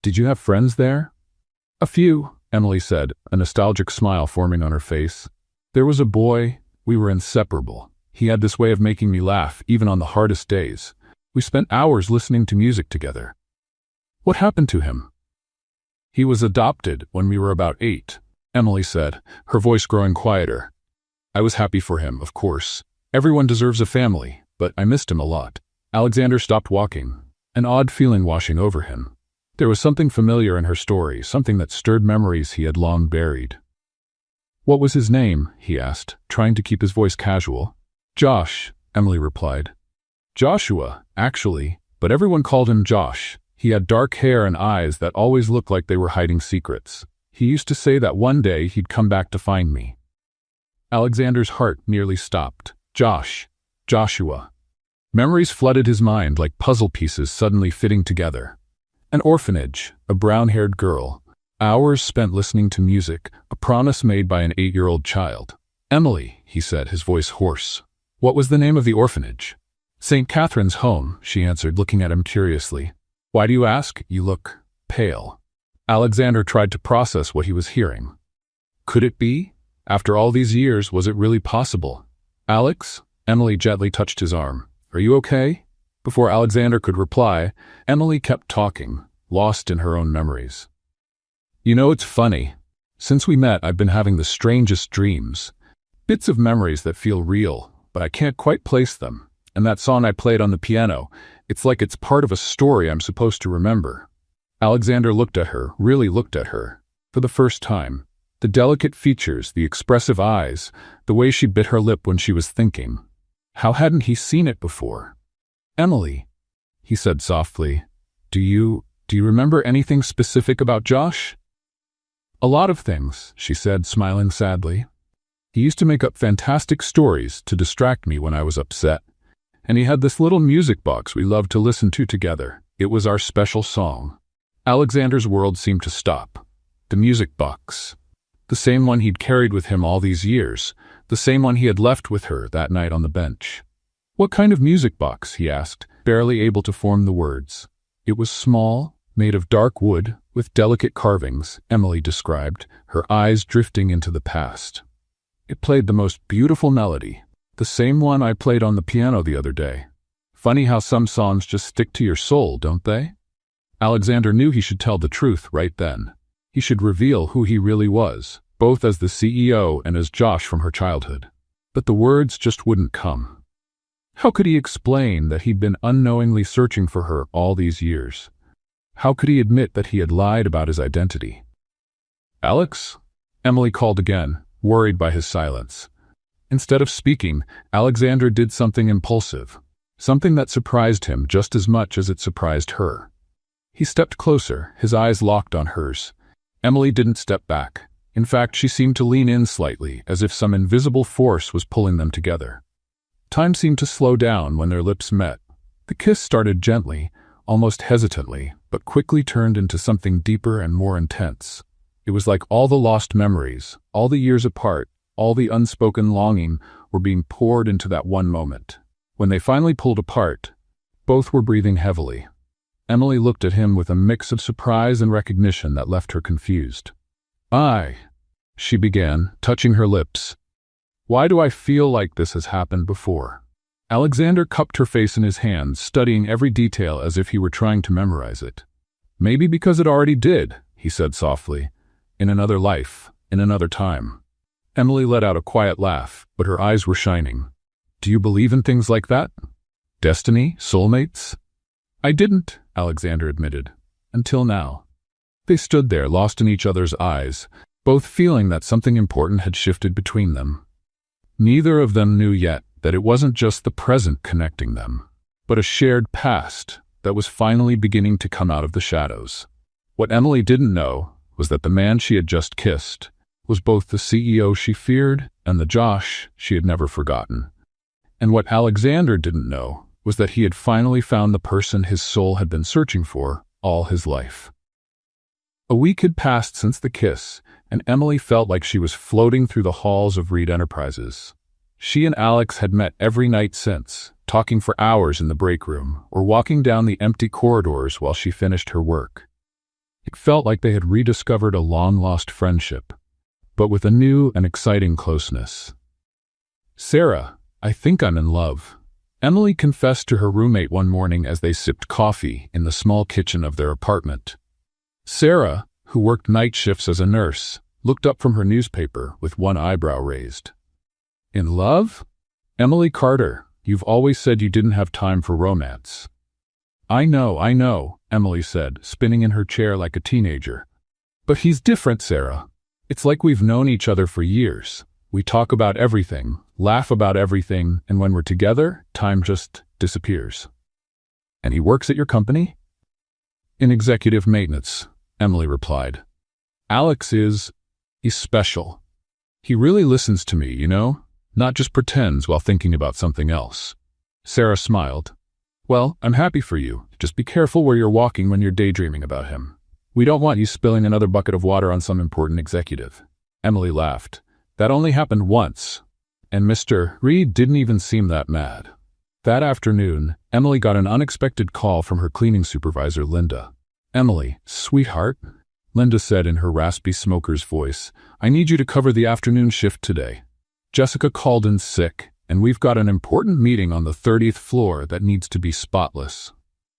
"Did you have friends there?" "A few," Emily said, a nostalgic smile forming on her face. "There was a boy. We were inseparable. He had this way of making me laugh, even on the hardest days. We spent hours listening to music together. What happened to him? He was adopted when we were about 8, Emily said, her voice growing quieter. I was happy for him, of course. Everyone deserves a family, but I missed him a lot. Alexander stopped walking, an odd feeling washing over him. There was something familiar in her story, something that stirred memories he had long buried. What was his name? He asked, trying to keep his voice casual. Josh, Emily replied. Joshua, actually, but everyone called him Josh. He had dark hair and eyes that always looked like they were hiding secrets. He used to say that one day he'd come back to find me. Alexander's heart nearly stopped. Joshua. Memories flooded his mind like puzzle pieces suddenly fitting together. An orphanage, a brown-haired girl, hours spent listening to music, a promise made by an 8-year-old child. Emily, he said, his voice hoarse. What was the name of the orphanage? St. Catherine's Home, she answered, looking at him curiously. Why do you ask? You look pale. Alexander tried to process what he was hearing. Could it be? After all these years, was it really possible? Alex? Emily gently touched his arm. Are you okay? Before Alexander could reply, Emily kept talking, lost in her own memories. You know, it's funny. Since we met, I've been having the strangest dreams. Bits of memories that feel real, but I can't quite place them. And that song I played on the piano, it's like it's part of a story I'm supposed to remember. Alexander looked at her, really looked at her, for the first time. The delicate features, the expressive eyes, the way she bit her lip when she was thinking. How hadn't he seen it before? Emily, he said softly, do you remember anything specific about Josh? A lot of things, she said, smiling sadly. He used to make up fantastic stories to distract me when I was upset. And he had this little music box we loved to listen to together. It was our special song. Alexander's world seemed to stop. The music box. The same one he'd carried with him all these years. The same one he had left with her that night on the bench. What kind of music box? He asked, barely able to form the words. It was small, made of dark wood, with delicate carvings, Emily described, her eyes drifting into the past. It played the most beautiful melody, the same one I played on the piano the other day. Funny how some songs just stick to your soul, don't they? Alexander knew he should tell the truth right then. He should reveal who he really was, both as the CEO and as Josh from her childhood. But the words just wouldn't come. How could he explain that he'd been unknowingly searching for her all these years? How could he admit that he had lied about his identity? Alex? Emily called again, worried by his silence. Instead of speaking, Alexander did something impulsive, something that surprised him just as much as it surprised her. He stepped closer, his eyes locked on hers. Emily didn't step back. In fact, she seemed to lean in slightly, as if some invisible force was pulling them together. Time seemed to slow down when their lips met. The kiss started gently, almost hesitantly, but quickly turned into something deeper and more intense. It was like all the lost memories, all the years apart, all the unspoken longing were being poured into that one moment. When they finally pulled apart, both were breathing heavily. Emily looked at him with a mix of surprise and recognition that left her confused. She began, touching her lips. Why do I feel like this has happened before? Alexander cupped her face in his hands, studying every detail as if he were trying to memorize it. Maybe because it already did, he said softly. In another life, in another time. Emily let out a quiet laugh, but her eyes were shining. Do you believe in things like that? Destiny? Soulmates? I didn't, Alexander admitted. Until now. They stood there, lost in each other's eyes, both feeling that something important had shifted between them. Neither of them knew yet that it wasn't just the present connecting them, but a shared past that was finally beginning to come out of the shadows. What Emily didn't know was that the man she had just kissed was both the CEO she feared and the Josh she had never forgotten. And what Alexander didn't know was that he had finally found the person his soul had been searching for all his life. A week had passed since the kiss, and Emily felt like she was floating through the halls of Reed Enterprises. She and Alex had met every night since, talking for hours in the break room or walking down the empty corridors while she finished her work. It felt like they had rediscovered a long-lost friendship, but with a new and exciting closeness. Sarah, I think I'm in love, Emily confessed to her roommate one morning as they sipped coffee in the small kitchen of their apartment. Sarah, who worked night shifts as a nurse, looked up from her newspaper with one eyebrow raised. In love? Emily Carter, you've always said you didn't have time for romance. I know, Emily said, spinning in her chair like a teenager. But he's different, Sarah. It's like we've known each other for years. We talk about everything, laugh about everything, and when we're together, time just disappears. And he works at your company? In executive maintenance, Emily replied. He's special. He really listens to me, not just pretends while thinking about something else. Sarah smiled. Well, I'm happy for you. Just be careful where you're walking when you're daydreaming about him. We don't want you spilling another bucket of water on some important executive. Emily laughed. That only happened once, and Mr. Reed didn't even seem that mad. That afternoon, Emily got an unexpected call from her cleaning supervisor, Linda. Emily, sweetheart, Linda said in her raspy smoker's voice, I need you to cover the afternoon shift today. Jessica called in sick, and we've got an important meeting on the 30th floor that needs to be spotless.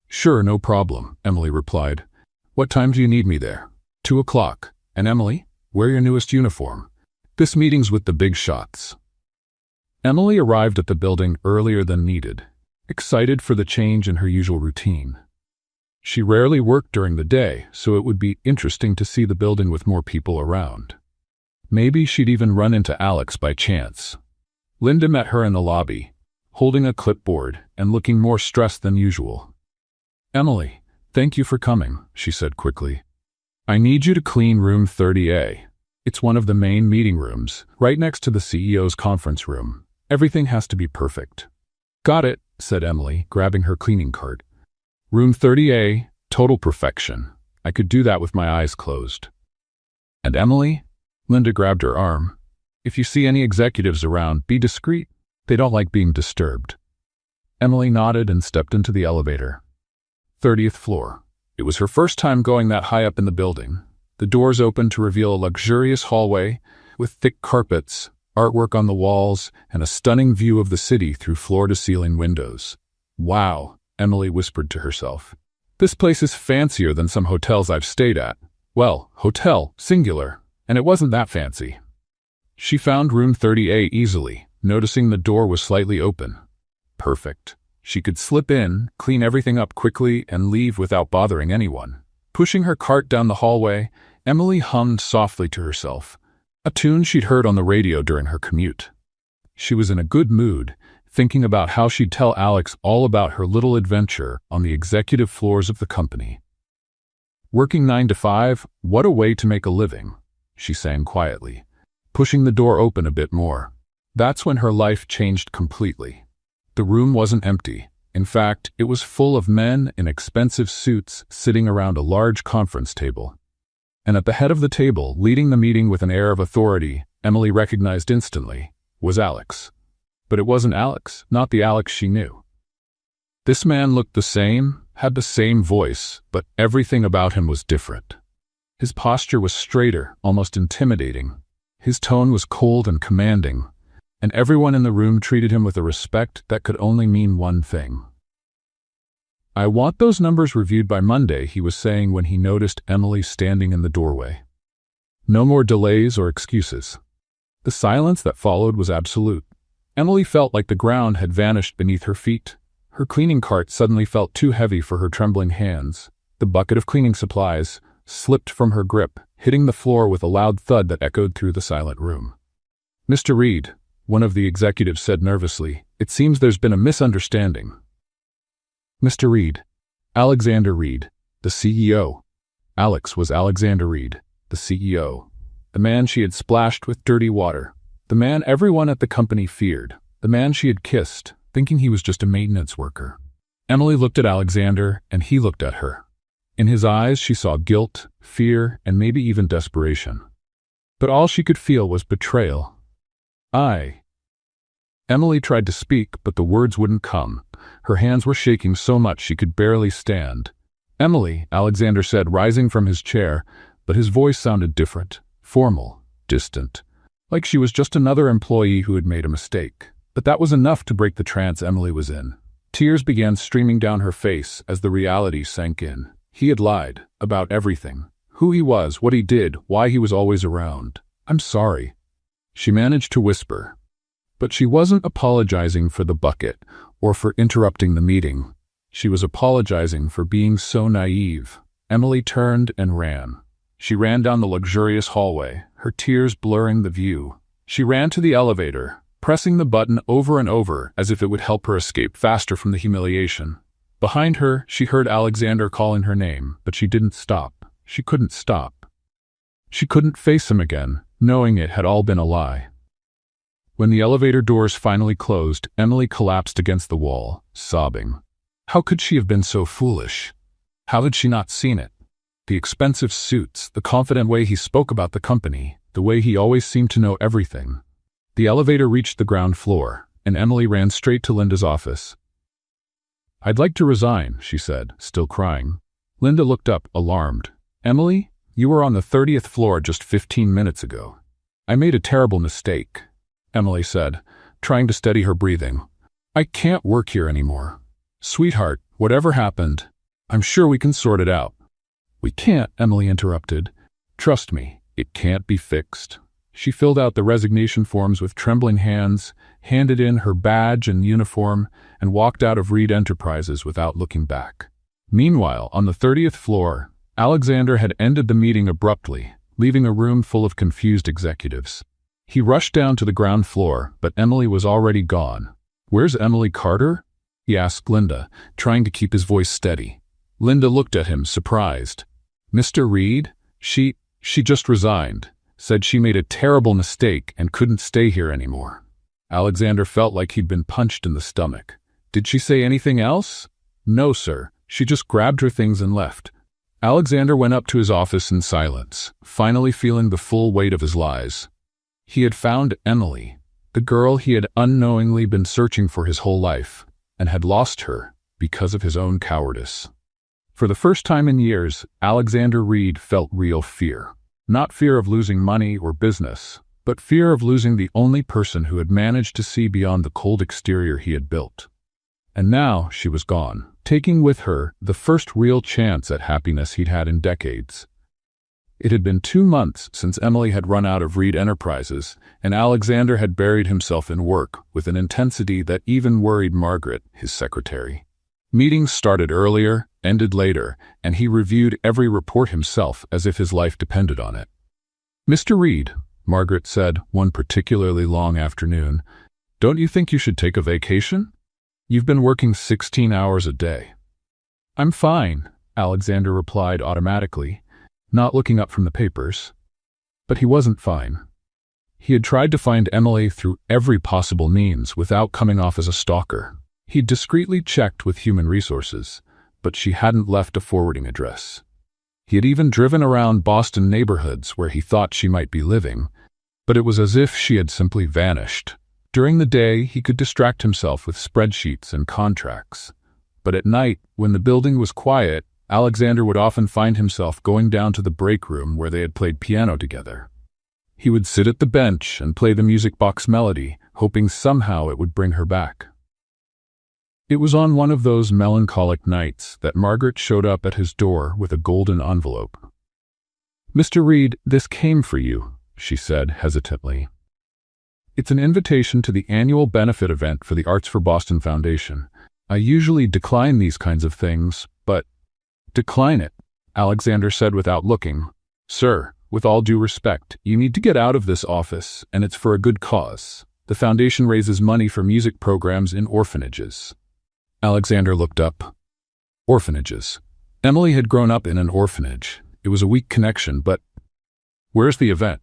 Sure, no problem, Emily replied. What time do you need me there? 2 o'clock. And Emily, wear your newest uniform. This meeting's with the big shots. Emily arrived at the building earlier than needed, excited for the change in her usual routine. She rarely worked during the day, so it would be interesting to see the building with more people around. Maybe she'd even run into Alex by chance. Linda met her in the lobby, holding a clipboard and looking more stressed than usual. Emily, thank you for coming, she said quickly. I need you to clean room 30A. It's one of the main meeting rooms, right next to the CEO's conference room. Everything has to be perfect. Got it, said Emily, grabbing her cleaning cart. Room 30A, total perfection. I could do that with my eyes closed. And Emily? Linda grabbed her arm. If you see any executives around, be discreet. They don't like being disturbed. Emily nodded and stepped into the elevator. 30th floor. It was her first time going that high up in the building. The doors opened to reveal a luxurious hallway with thick carpets, artwork on the walls, and a stunning view of the city through floor-to-ceiling windows. Wow, Emily whispered to herself. This place is fancier than some hotels I've stayed at. Well, hotel, singular, and it wasn't that fancy. She found room 30A easily, noticing the door was slightly open. Perfect. She could slip in, clean everything up quickly, and leave without bothering anyone. Pushing her cart down the hallway, Emily hummed softly to herself, a tune she'd heard on the radio during her commute. She was in a good mood, thinking about how she'd tell Alex all about her little adventure on the executive floors of the company. Working 9 to 5, what a way to make a living, she sang quietly, pushing the door open a bit more. That's when her life changed completely. The room wasn't empty. In fact, it was full of men in expensive suits sitting around a large conference table. And at the head of the table, leading the meeting with an air of authority, Emily recognized instantly, was Alex. But it wasn't Alex, not the Alex she knew. This man looked the same, had the same voice, but everything about him was different. His posture was straighter, almost intimidating. His tone was cold and commanding, and everyone in the room treated him with a respect that could only mean one thing. I want those numbers reviewed by Monday, he was saying when he noticed Emily standing in the doorway. No more delays or excuses. The silence that followed was absolute. Emily felt like the ground had vanished beneath her feet. Her cleaning cart suddenly felt too heavy for her trembling hands. The bucket of cleaning supplies slipped from her grip, hitting the floor with a loud thud that echoed through the silent room. Mr. Reed, one of the executives said nervously, it seems there's been a misunderstanding. Mr. Reed. Alexander Reed, the CEO. Alex was Alexander Reed, the CEO. The man she had splashed with dirty water. The man everyone at the company feared. The man she had kissed, thinking he was just a maintenance worker. Emily looked at Alexander, and he looked at her. In his eyes she saw guilt, fear, and maybe even desperation. But all she could feel was betrayal. Emily tried to speak, but the words wouldn't come. Her hands were shaking so much she could barely stand. Emily, Alexander said, rising from his chair, but his voice sounded different, formal, distant, like she was just another employee who had made a mistake. But that was enough to break the trance Emily was in. Tears began streaming down her face as the reality sank in. He had lied about everything. Who he was, what he did, why he was always around. "I'm sorry," she managed to whisper. But she wasn't apologizing for the bucket or for interrupting the meeting. She was apologizing for being so naive. Emily turned and ran. She ran down the luxurious hallway, her tears blurring the view. She ran to the elevator, pressing the button over and over as if it would help her escape faster from the humiliation. Behind her, she heard Alexander calling her name, but she didn't stop. She couldn't stop. She couldn't face him again, knowing it had all been a lie. When the elevator doors finally closed, Emily collapsed against the wall, sobbing. How could she have been so foolish? How had she not seen it? The expensive suits, the confident way he spoke about the company, the way he always seemed to know everything. The elevator reached the ground floor, and Emily ran straight to Linda's office. "I'd like to resign," she said, still crying. Linda looked up, alarmed. "Emily, you were on the 30th floor just 15 minutes ago." "I made a terrible mistake," Emily said, trying to steady her breathing. "I can't work here anymore." "Sweetheart, whatever happened, I'm sure we can sort it out." "We can't," Emily interrupted. "Trust me, it can't be fixed." She filled out the resignation forms with trembling hands, handed in her badge and uniform, and walked out of Reed Enterprises without looking back. Meanwhile, on the 30th floor, Alexander had ended the meeting abruptly, leaving a room full of confused executives. He rushed down to the ground floor, but Emily was already gone. "Where's Emily Carter?" he asked Linda, trying to keep his voice steady. Linda looked at him, surprised. "Mr. Reed? She just resigned. Said she made a terrible mistake and couldn't stay here anymore." Alexander felt like he'd been punched in the stomach. "Did she say anything else?" "No, sir. She just grabbed her things and left." Alexander went up to his office in silence, finally feeling the full weight of his lies. He had found Emily, the girl he had unknowingly been searching for his whole life, and had lost her because of his own cowardice. For the first time in years, Alexander Reed felt real fear. Not fear of losing money or business, but fear of losing the only person who had managed to see beyond the cold exterior he had built. And now she was gone, taking with her the first real chance at happiness he'd had in decades. It had been 2 months since Emily had run out of Reed Enterprises, and Alexander had buried himself in work with an intensity that even worried Margaret, his secretary. Meetings started earlier, ended later, and he reviewed every report himself as if his life depended on it. "Mr. Reed," Margaret said one particularly long afternoon, "don't you think you should take a vacation? You've been working 16 hours a day." "I'm fine," Alexander replied automatically, not looking up from the papers. But he wasn't fine. He had tried to find Emily through every possible means without coming off as a stalker. He'd discreetly checked with human resources, but she hadn't left a forwarding address. He had even driven around Boston neighborhoods where he thought she might be living, but it was as if she had simply vanished. During the day, he could distract himself with spreadsheets and contracts. But at night, when the building was quiet, Alexander would often find himself going down to the break room where they had played piano together. He would sit at the bench and play the music box melody, hoping somehow it would bring her back. It was on one of those melancholic nights that Margaret showed up at his door with a golden envelope. "Mr. Reed, this came for you," she said hesitantly. "It's an invitation to the annual benefit event for the Arts for Boston Foundation. I usually decline these kinds of things, but—" "Decline it," Alexander said without looking. "Sir, with all due respect, you need to get out of this office, and it's for a good cause. The foundation raises money for music programs in orphanages." Alexander looked up. Orphanages. Emily had grown up in an orphanage. It was a weak connection, but— "Where's the event?"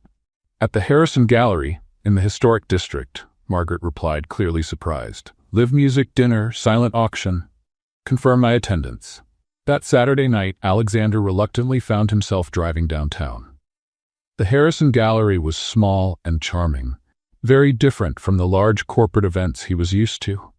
"At the Harrison Gallery, in the historic district," Margaret replied, clearly surprised. "Live music, dinner, silent auction. Confirm my attendance." That Saturday night, Alexander reluctantly found himself driving downtown. The Harrison Gallery was small and charming, very different from the large corporate events he was used to.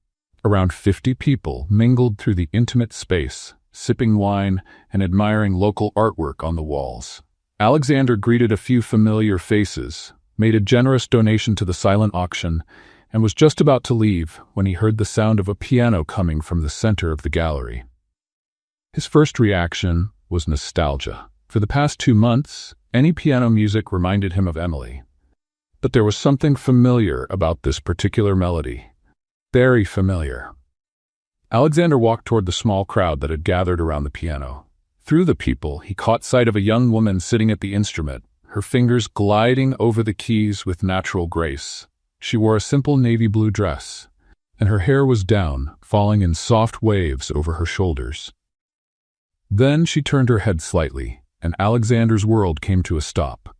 Around 50 people mingled through the intimate space, sipping wine and admiring local artwork on the walls. Alexander greeted a few familiar faces, made a generous donation to the silent auction, and was just about to leave when he heard the sound of a piano coming from the center of the gallery. His first reaction was nostalgia. For the past 2 months, any piano music reminded him of Emily. But there was something familiar about this particular melody. Very familiar. Alexander walked toward the small crowd that had gathered around the piano. Through the people, he caught sight of a young woman sitting at the instrument, her fingers gliding over the keys with natural grace. She wore a simple navy blue dress, and her hair was down, falling in soft waves over her shoulders. Then she turned her head slightly, and Alexander's world came to a stop.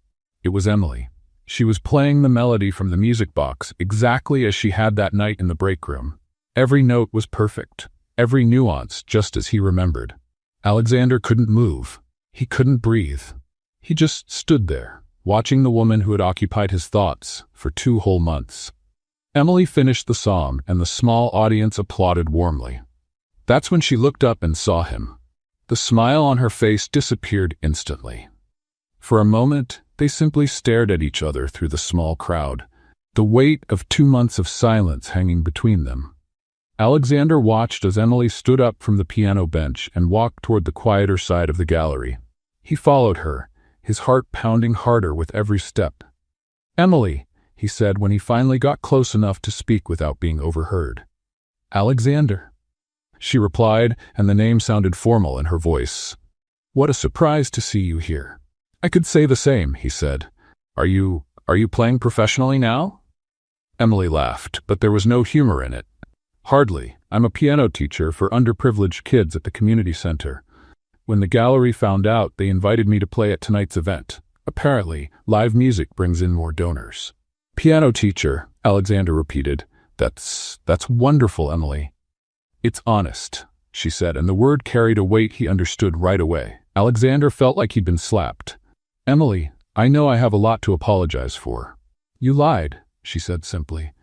It was Emily. She was playing the melody from the music box exactly as she had that night in the break room. Every note was perfect, every nuance just as he remembered. Alexander couldn't move. He couldn't breathe. He just stood there, watching the woman who had occupied his thoughts for 2 whole months. Emily finished the song, and the small audience applauded warmly. That's when she looked up and saw him. The smile on her face disappeared instantly. For a moment, they simply stared at each other through the small crowd, the weight of 2 months of silence hanging between them. Alexander watched as Emily stood up from the piano bench and walked toward the quieter side of the gallery. He followed her, his heart pounding harder with every step. "Emily," he said when he finally got close enough to speak without being overheard. "Alexander," she replied, and the name sounded formal in her voice. "What a surprise to see you here." "I could say the same," he said. Are you playing professionally now?" Emily laughed, but there was no humor in it. "Hardly. I'm a piano teacher for underprivileged kids at the community center. When the gallery found out, they invited me to play at tonight's event. Apparently, live music brings in more donors." "Piano teacher," Alexander repeated. That's wonderful, Emily." "It's honest," she said, and the word carried a weight he understood right away. Alexander felt like he'd been slapped. "Emily, I know I have a lot to apologize for." "You lied," she said simply.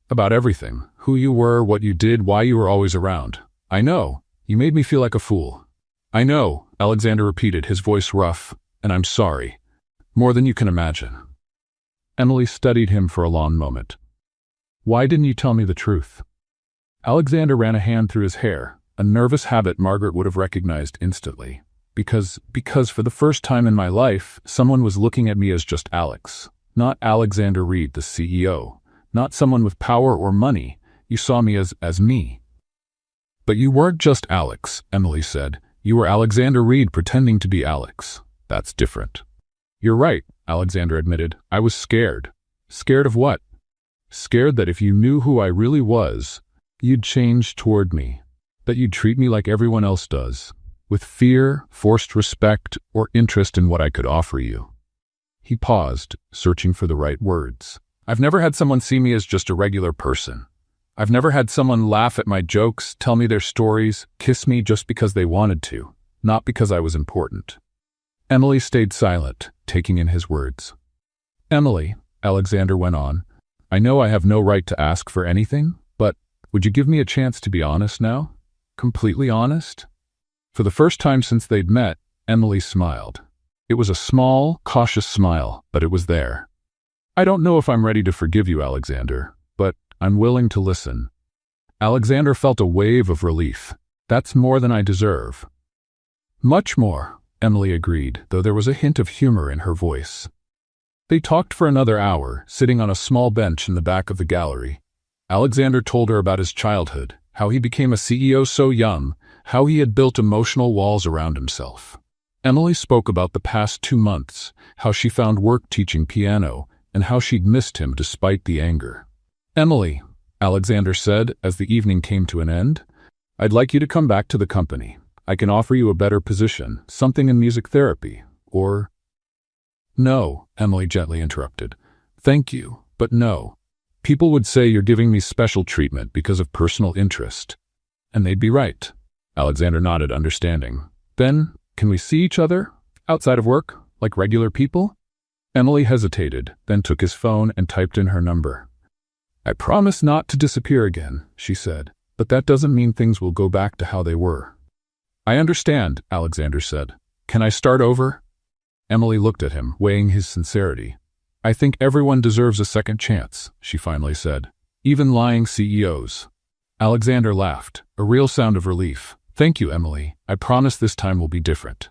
"About everything. Who you were, what you did, why you were always around. I know. You made me feel like a fool." "I know," Alexander repeated, his voice rough, "and I'm sorry. More than you can imagine." Emily studied him for a long moment. "Why didn't you tell me the truth?" Alexander ran a hand through his hair, a nervous habit Margaret would have recognized instantly. Because for the first time in my life, someone was looking at me as just Alex. Not Alexander Reed, the CEO. Not someone with power or money. You saw me as me. "But you weren't just Alex," Emily said. "You were Alexander Reed pretending to be Alex. That's different." "You're right," Alexander admitted. "I was scared." "Scared of what?" "Scared that if you knew who I really was, you'd change toward me. That you'd treat me like everyone else does. With fear, forced respect, or interest in what I could offer you." He paused, searching for the right words. "I've never had someone see me as just a regular person. I've never had someone laugh at my jokes, tell me their stories, kiss me just because they wanted to, not because I was important." Emily stayed silent, taking in his words. "Emily," Alexander went on, "I know I have no right to ask for anything, but would you give me a chance to be honest now? Completely honest?" For the first time since they'd met, Emily smiled. It was a small, cautious smile, but it was there. "I don't know if I'm ready to forgive you, Alexander, but I'm willing to listen." Alexander felt a wave of relief. "That's more than I deserve." "Much more," Emily agreed, though there was a hint of humor in her voice. They talked for another hour, sitting on a small bench in the back of the gallery. Alexander told her about his childhood, how he became a CEO so young, how he had built emotional walls around himself. Emily spoke about the past 2 months, how she found work teaching piano, and how she'd missed him despite the anger. "Emily," Alexander said as the evening came to an end, "I'd like you to come back to the company. I can offer you a better position, something in music therapy, or—" "No," Emily gently interrupted. "Thank you, but no. People would say you're giving me special treatment because of personal interest. And they'd be right." Alexander nodded, understanding. "Then, can we see each other? Outside of work? Like regular people?" Emily hesitated, then took his phone and typed in her number. "I promise not to disappear again," she said, "but that doesn't mean things will go back to how they were." "I understand," Alexander said. "Can I start over?" Emily looked at him, weighing his sincerity. "I think everyone deserves a second chance," she finally said. even lying CEOs. Alexander laughed, a real sound of relief. Thank you, Emily. I promise this time will be different.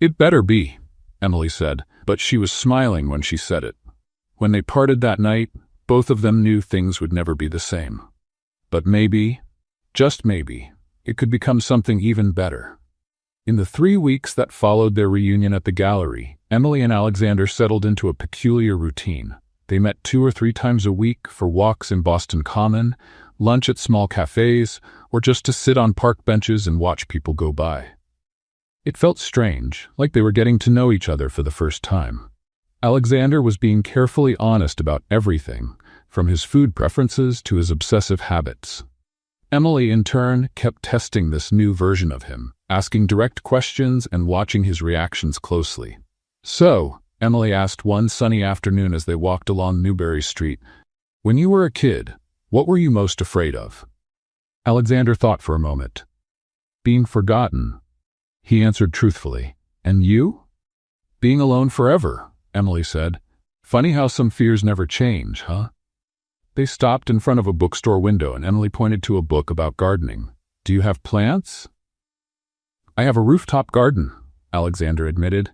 It better be, Emily said, but she was smiling when she said it. When they parted that night, both of them knew things would never be the same. But maybe, just maybe, it could become something even better. In the 3 weeks that followed their reunion at the gallery, Emily and Alexander settled into a peculiar routine. They met 2 or 3 times a week for walks in Boston Common, lunch at small cafes, or just to sit on park benches and watch people go by. It felt strange, like they were getting to know each other for the first time. Alexander was being carefully honest about everything, from his food preferences to his obsessive habits. Emily, in turn, kept testing this new version of him, asking direct questions and watching his reactions closely. So, Emily asked one sunny afternoon as they walked along Newbury Street, "When you were a kid, what were you most afraid of?" Alexander thought for a moment. "Being forgotten," he answered truthfully. "And you?" "Being alone forever," Emily said. "Funny how some fears never change, huh?" They stopped in front of a bookstore window and Emily pointed to a book about gardening. "Do you have plants?" "I have a rooftop garden," Alexander admitted.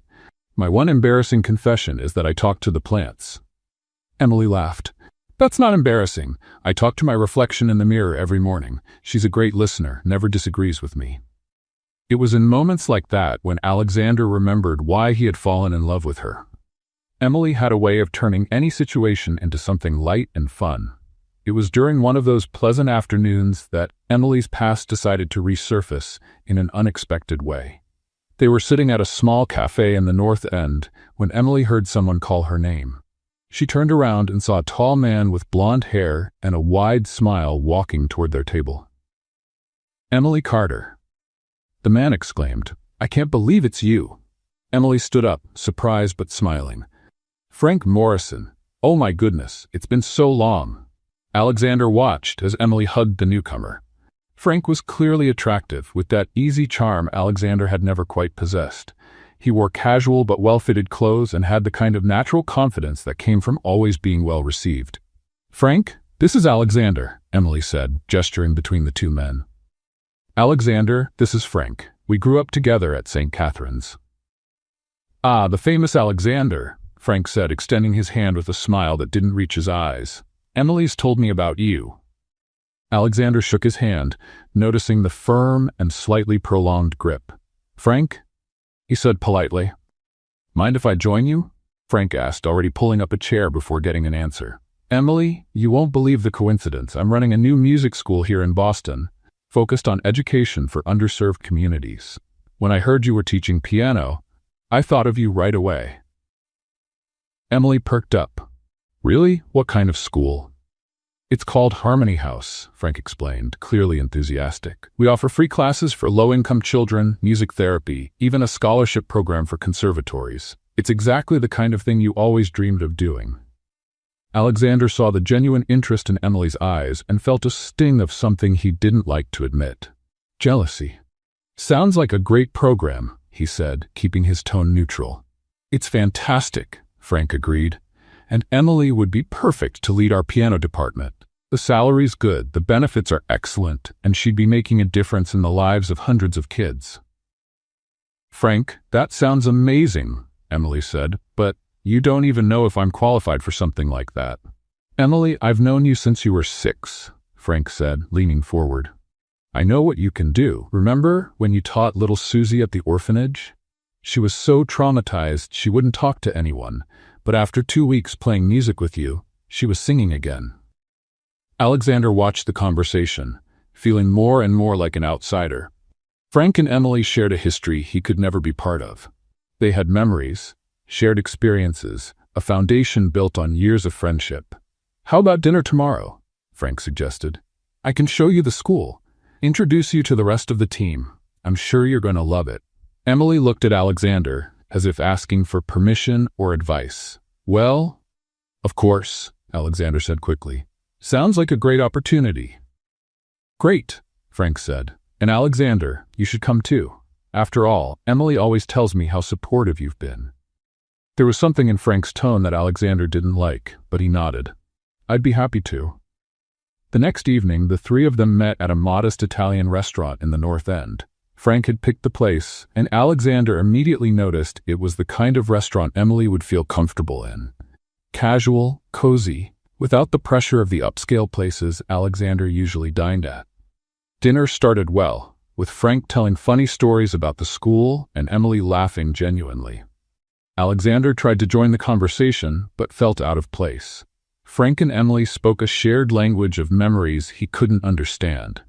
"My one embarrassing confession is that I talk to the plants." Emily laughed. "That's not embarrassing. I talk to my reflection in the mirror every morning. She's a great listener, never disagrees with me." It was in moments like that when Alexander remembered why he had fallen in love with her. Emily had a way of turning any situation into something light and fun. It was during one of those pleasant afternoons that Emily's past decided to resurface in an unexpected way. They were sitting at a small cafe in the North End when Emily heard someone call her name. She turned around and saw a tall man with blonde hair and a wide smile walking toward their table. "Emily Carter." The man exclaimed, "I can't believe it's you." Emily stood up, surprised but smiling. "Frank Morrison. Oh my goodness, it's been so long." Alexander watched as Emily hugged the newcomer. Frank was clearly attractive, with that easy charm Alexander had never quite possessed. He wore casual but well-fitted clothes and had the kind of natural confidence that came from always being well received. "Frank, this is Alexander," Emily said, gesturing between the two men. "Alexander, this is Frank. We grew up together at St. Catherine's." "Ah, the famous Alexander," Frank said, extending his hand with a smile that didn't reach his eyes. "Emily's told me about you." Alexander shook his hand, noticing the firm and slightly prolonged grip. "Frank?" he said politely. "Mind if I join you?" Frank asked, already pulling up a chair before getting an answer. "Emily, you won't believe the coincidence. I'm running a new music school here in Boston, focused on education for underserved communities. When I heard you were teaching piano, I thought of you right away." Emily perked up. "Really? What kind of school?" "It's called Harmony House," Frank explained, clearly enthusiastic. "We offer free classes for low-income children, music therapy, even a scholarship program for conservatories. It's exactly the kind of thing you always dreamed of doing." Alexander saw the genuine interest in Emily's eyes and felt a sting of something he didn't like to admit. Jealousy. "Sounds like a great program," he said, keeping his tone neutral. "It's fantastic," Frank agreed. "And Emily would be perfect to lead our piano department. The salary's good, the benefits are excellent, and she'd be making a difference in the lives of hundreds of kids." "Frank, that sounds amazing," Emily said, "but you don't even know if I'm qualified for something like that." "Emily, I've known you since you were 6, Frank said, leaning forward. "I know what you can do. Remember when you taught little Susie at the orphanage? She was so traumatized she wouldn't talk to anyone, but after 2 weeks playing music with you, she was singing again." Alexander watched the conversation, feeling more and more like an outsider. Frank and Emily shared a history he could never be part of. They had memories, shared experiences, a foundation built on years of friendship. "How about dinner tomorrow?" Frank suggested. "I can show you the school, introduce you to the rest of the team. I'm sure you're going to love it." Emily looked at Alexander, as if asking for permission or advice. "Well, of course," Alexander said quickly. "Sounds like a great opportunity." "Great," Frank said. "And Alexander, you should come too. After all, Emily always tells me how supportive you've been." There was something in Frank's tone that Alexander didn't like, but he nodded. "I'd be happy to." The next evening, the three of them met at a modest Italian restaurant in the North End. Frank had picked the place, and Alexander immediately noticed it was the kind of restaurant Emily would feel comfortable in. Casual, cozy, without the pressure of the upscale places Alexander usually dined at. Dinner started well, with Frank telling funny stories about the school and Emily laughing genuinely. Alexander tried to join the conversation, but felt out of place. Frank and Emily spoke a shared language of memories he couldn't understand.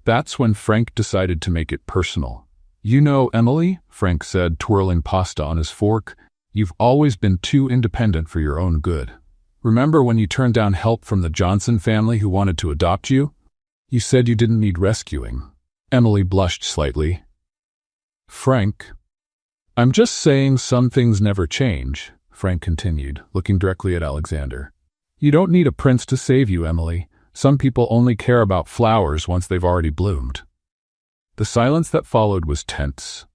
That's when Frank decided to make it personal. "You know, Emily," Frank said, twirling pasta on his fork, "you've always been too independent for your own good. Remember when you turned down help from the Johnson family who wanted to adopt you? You said you didn't need rescuing." Emily blushed slightly. "Frank, I'm just saying some things never change," Frank continued, looking directly at Alexander. "You don't need a prince to save you, Emily. Some people only care about flowers once they've already bloomed." The silence that followed was tense.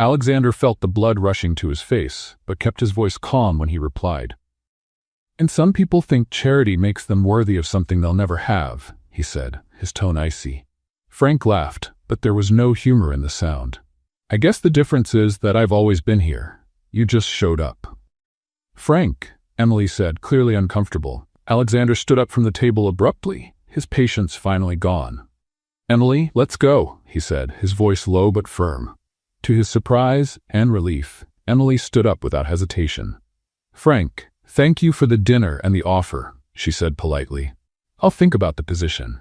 Alexander felt the blood rushing to his face, but kept his voice calm when he replied. "And some people think charity makes them worthy of something they'll never have," he said, his tone icy. Frank laughed, but there was no humor in the sound. "I guess the difference is that I've always been here. You just showed up." "Frank," Emily said, clearly uncomfortable. Alexander stood up from the table abruptly, his patience finally gone. "Emily, let's go," he said, his voice low but firm. To his surprise and relief, Emily stood up without hesitation. "Frank, thank you for the dinner and the offer," she said politely. "I'll think about the position."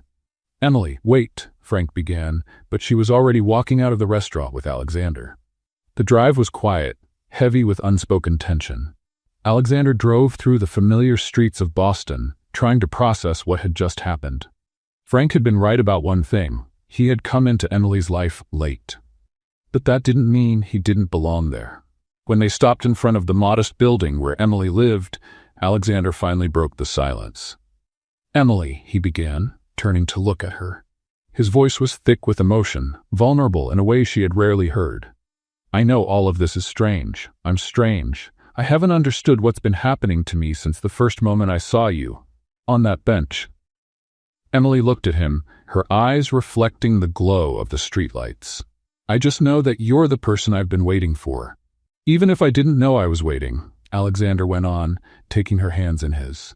"Emily, wait," Frank began, but she was already walking out of the restaurant with Alexander. The drive was quiet, heavy with unspoken tension. Alexander drove through the familiar streets of Boston, trying to process what had just happened. Frank had been right about one thing. He had come into Emily's life late. But that didn't mean he didn't belong there. When they stopped in front of the modest building where Emily lived, Alexander finally broke the silence. "Emily," he began, turning to look at her. His voice was thick with emotion, vulnerable in a way she had rarely heard. "I know all of this is strange. I'm strange. I haven't understood what's been happening to me since the first moment I saw you. On that bench." Emily looked at him, her eyes reflecting the glow of the streetlights. "I just know that you're the person I've been waiting for." "Even if I didn't know I was waiting," Alexander went on, taking her hands in his.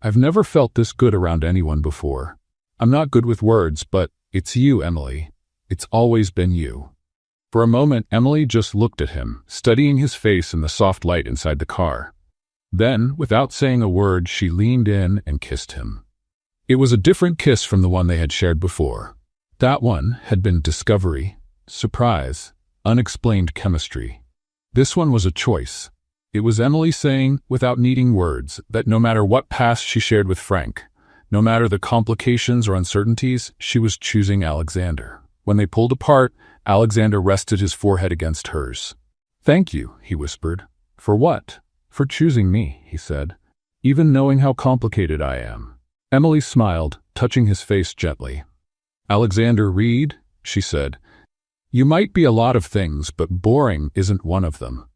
"I've never felt this good around anyone before. I'm not good with words, but it's you, Emily. It's always been you." For a moment, Emily just looked at him, studying his face in the soft light inside the car. Then, without saying a word, she leaned in and kissed him. It was a different kiss from the one they had shared before. That one had been discovery, surprise, unexplained chemistry. This one was a choice. It was Emily saying, without needing words, that no matter what past she shared with Frank, no matter the complications or uncertainties, she was choosing Alexander. When they pulled apart, Alexander rested his forehead against hers. "Thank you," he whispered. "For what?" "For choosing me," he said, "even knowing how complicated I am." Emily smiled, touching his face gently. "Alexander Reed," she said, "you might be a lot of things, but boring isn't one of them."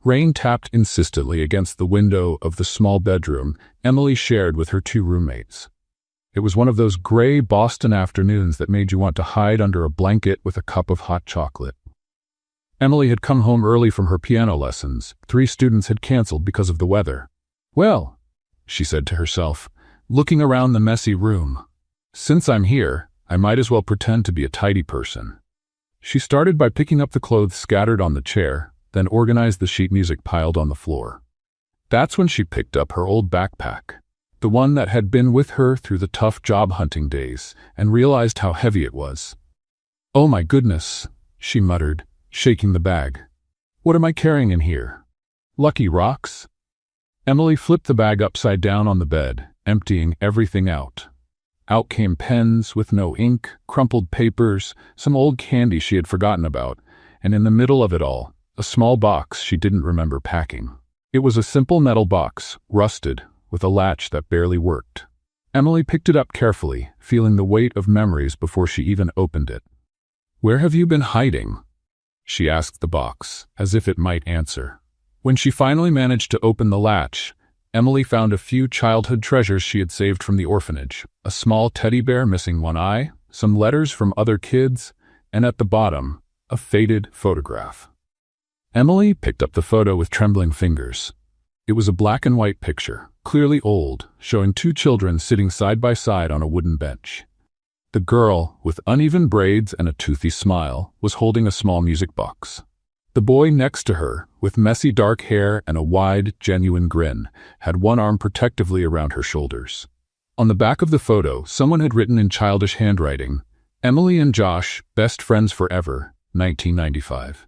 Rain tapped insistently against the window of the small bedroom Emily shared with her two roommates. It was one of those gray Boston afternoons that made you want to hide under a blanket with a cup of hot chocolate. Emily had come home early from her piano lessons. 3 students had canceled because of the weather. "Well," she said to herself, looking around the messy room, "since I'm here, I might as well pretend to be a tidy person." She started by picking up the clothes scattered on the chair, then organized the sheet music piled on the floor. That's when she picked up her old backpack, the one that had been with her through the tough job hunting days, and realized how heavy it was. "Oh my goodness," she muttered, shaking the bag. "What am I carrying in here? Lucky rocks?" Emily flipped the bag upside down on the bed, emptying everything out. Out came pens with no ink, crumpled papers, some old candy she had forgotten about, and in the middle of it all, a small box she didn't remember packing. It was a simple metal box, rusted, with a latch that barely worked. Emily picked it up carefully, feeling the weight of memories before she even opened it. "Where have you been hiding?" she asked the box, as if it might answer. When she finally managed to open the latch, Emily found a few childhood treasures she had saved from the orphanage: a small teddy bear missing one eye, some letters from other kids, and at the bottom, a faded photograph. Emily picked up the photo with trembling fingers. It was a black and white picture, clearly old, showing two children sitting side by side on a wooden bench. The girl, with uneven braids and a toothy smile, was holding a small music box. The boy next to her, with messy dark hair and a wide, genuine grin, had one arm protectively around her shoulders. On the back of the photo, someone had written in childish handwriting, "Emily and Josh, best friends forever, 1995.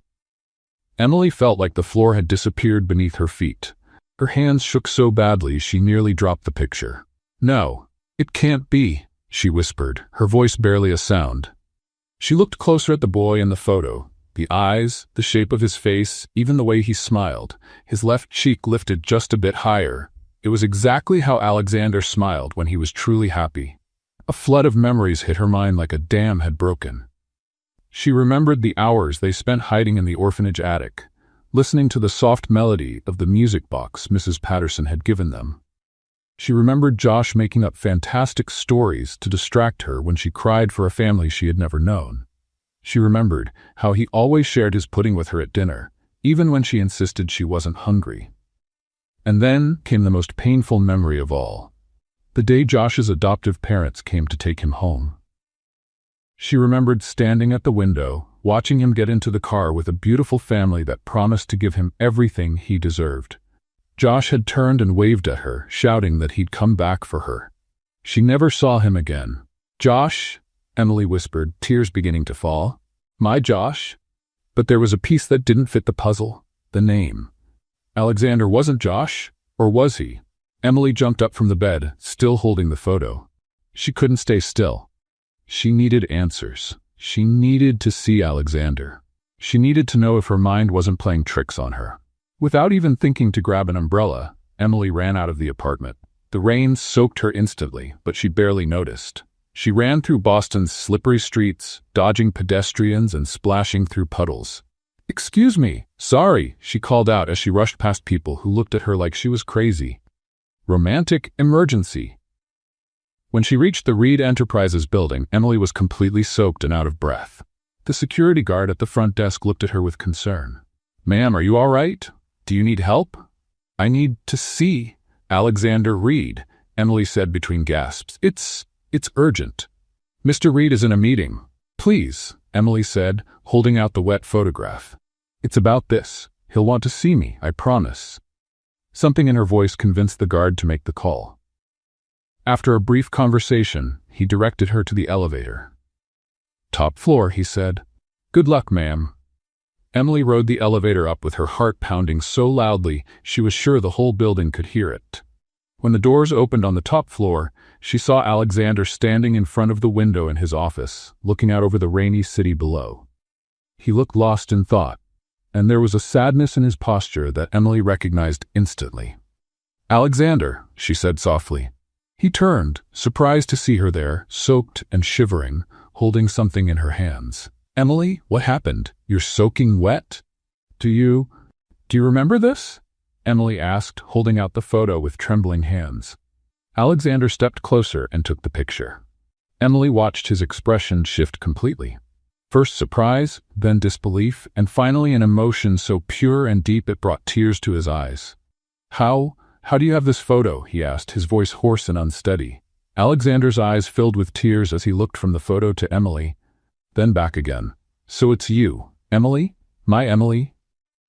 Emily felt like the floor had disappeared beneath her feet. Her hands shook so badly she nearly dropped the picture. "No, it can't be," she whispered, her voice barely a sound. She looked closer at the boy in the photo. The eyes, the shape of his face, even the way he smiled. His left cheek lifted just a bit higher. It was exactly how Alexander smiled when he was truly happy. A flood of memories hit her mind like a dam had broken. She remembered the hours they spent hiding in the orphanage attic, listening to the soft melody of the music box Mrs. Patterson had given them. She remembered Josh making up fantastic stories to distract her when she cried for a family she had never known. She remembered how he always shared his pudding with her at dinner, even when she insisted she wasn't hungry. And then came the most painful memory of all: the day Josh's adoptive parents came to take him home. She remembered standing at the window, watching him get into the car with a beautiful family that promised to give him everything he deserved. Josh had turned and waved at her, shouting that he'd come back for her. She never saw him again. "Josh," Emily whispered, tears beginning to fall. "My Josh?" But there was a piece that didn't fit the puzzle: the name. Alexander wasn't Josh, or was he? Emily jumped up from the bed, still holding the photo. She couldn't stay still. She needed answers. She needed to see Alexander. She needed to know if her mind wasn't playing tricks on her. Without even thinking to grab an umbrella, Emily ran out of the apartment. The rain soaked her instantly, but she barely noticed. She ran through Boston's slippery streets, dodging pedestrians and splashing through puddles. "Excuse me, sorry," she called out as she rushed past people who looked at her like she was crazy. Romantic emergency. When she reached the Reed Enterprises building, Emily was completely soaked and out of breath. The security guard at the front desk looked at her with concern. "Ma'am, are you all right? Do you need help?" "I need to see Alexander Reed," Emily said between gasps. It's urgent." "Mr. Reed is in a meeting. Please," Emily said, holding out the wet photograph. "It's about this. He'll want to see me, I promise." Something in her voice convinced the guard to make the call. After a brief conversation, he directed her to the elevator. "Top floor," he said. "Good luck, ma'am." Emily rode the elevator up with her heart pounding so loudly she was sure the whole building could hear it. When the doors opened on the top floor, she saw Alexander standing in front of the window in his office, looking out over the rainy city below. He looked lost in thought, and there was a sadness in his posture that Emily recognized instantly. "Alexander," she said softly. He turned, surprised to see her there, soaked and shivering, holding something in her hands. "Emily, what happened? You're soaking wet?" Do you remember this?" Emily asked, holding out the photo with trembling hands. Alexander stepped closer and took the picture. Emily watched his expression shift completely. First surprise, then disbelief, and finally an emotion so pure and deep it brought tears to his eyes. How do you have this photo?" he asked, his voice hoarse and unsteady. Alexander's eyes filled with tears as he looked from the photo to Emily, then back again. "So it's you, Emily? My Emily?"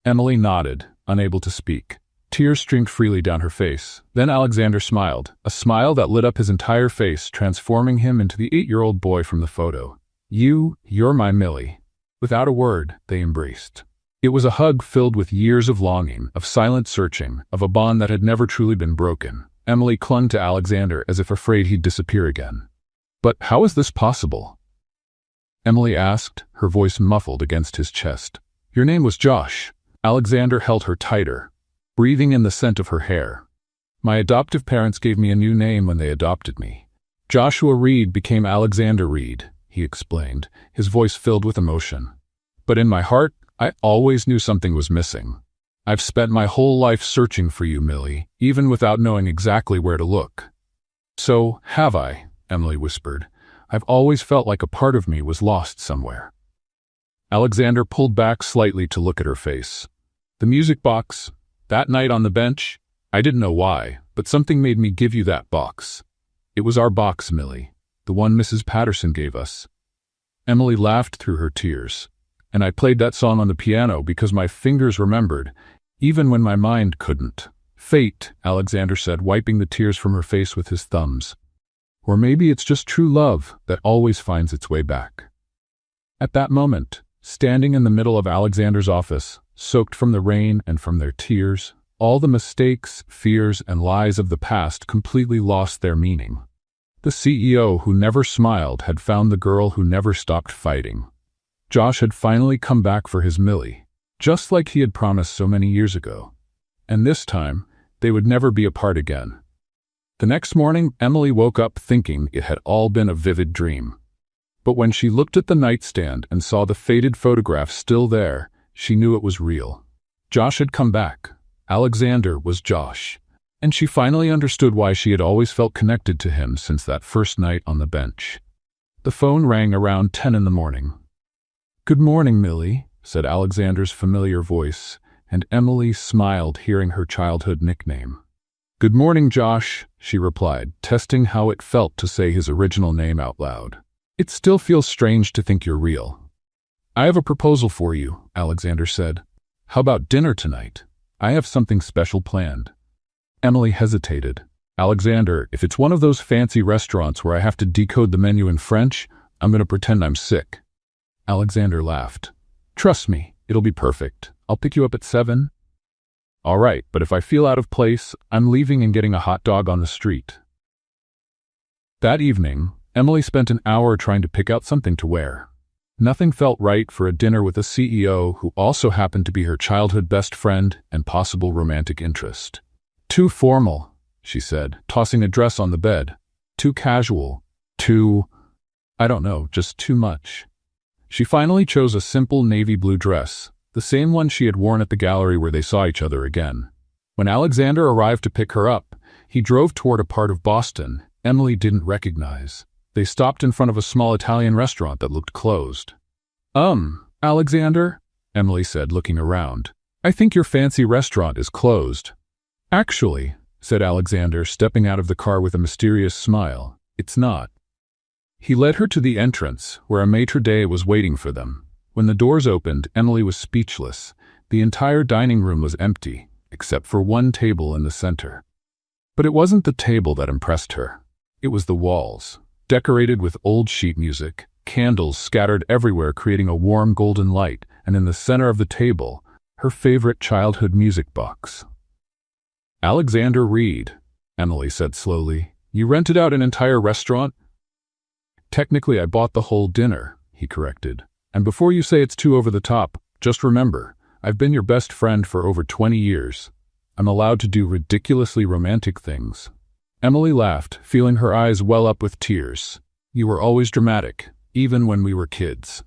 Emily nodded, unable to speak. Tears streamed freely down her face. Then Alexander smiled, a smile that lit up his entire face, transforming him into the 8-year-old boy from the photo. You're my Millie." Without a word, they embraced. It was a hug filled with years of longing, of silent searching, of a bond that had never truly been broken. Emily clung to Alexander as if afraid he'd disappear again. "But how is this possible?" Emily asked, her voice muffled against his chest. "Your name was Josh." Alexander held her tighter, breathing in the scent of her hair. "My adoptive parents gave me a new name when they adopted me. Joshua Reed became Alexander Reed," he explained, his voice filled with emotion. "But in my heart, I always knew something was missing. I've spent my whole life searching for you, Millie, even without knowing exactly where to look. So, have I, Emily whispered. I've always felt like a part of me was lost somewhere. Alexander pulled back slightly to look at her face. The music box, that night on the bench, I didn't know why, but something made me give you that box. It was our box, Millie, the one Mrs. Patterson gave us. Emily laughed through her tears, and I played that song on the piano because my fingers remembered, even when my mind couldn't. Fate, Alexander said, wiping the tears from her face with his thumbs. Or maybe it's just true love that always finds its way back. At that moment, standing in the middle of Alexander's office, soaked from the rain and from their tears, all the mistakes, fears, and lies of the past completely lost their meaning. The CEO who never smiled had found the girl who never stopped fighting. Josh had finally come back for his Millie, just like he had promised so many years ago. And this time, they would never be apart again. The next morning, Emily woke up thinking it had all been a vivid dream. But when she looked at the nightstand and saw the faded photograph still there, she knew it was real. Josh had come back. Alexander was Josh. And she finally understood why she had always felt connected to him since that first night on the bench. The phone rang around 10 in the morning. "Good morning, Millie," said Alexander's familiar voice, and Emily smiled hearing her childhood nickname. "Good morning, Josh," she replied, testing how it felt to say his original name out loud. "It still feels strange to think you're real." "I have a proposal for you," Alexander said. "How about dinner tonight? I have something special planned." Emily hesitated. "Alexander, if it's one of those fancy restaurants where I have to decode the menu in French, I'm going to pretend I'm sick." Alexander laughed. "Trust me, it'll be perfect. I'll pick you up at 7. "All right, but if I feel out of place, I'm leaving and getting a hot dog on the street." That evening, Emily spent an hour trying to pick out something to wear. Nothing felt right for a dinner with a CEO who also happened to be her childhood best friend and possible romantic interest. "Too formal," she said, tossing a dress on the bed. "Too casual. I don't know, just too much." She finally chose a simple navy blue dress, the same one she had worn at the gallery where they saw each other again. When Alexander arrived to pick her up, he drove toward a part of Boston Emily didn't recognize. They stopped in front of a small Italian restaurant that looked closed. Alexander," Emily said, looking around. "I think your fancy restaurant is closed." "Actually," said Alexander, stepping out of the car with a mysterious smile, "it's not." He led her to the entrance, where a maitre d' was waiting for them. When the doors opened, Emily was speechless. The entire dining room was empty, except for one table in the center. But it wasn't the table that impressed her. It was the walls, decorated with old sheet music, candles scattered everywhere creating a warm golden light, and in the center of the table, her favorite childhood music box. "Alexander Reed," Emily said slowly. "You rented out an entire restaurant?" "Technically, I bought the whole dinner," he corrected. "And before you say it's too over the top, just remember, I've been your best friend for over 20 years. I'm allowed to do ridiculously romantic things." Emily laughed, feeling her eyes well up with tears. "You were always dramatic, even when we were kids."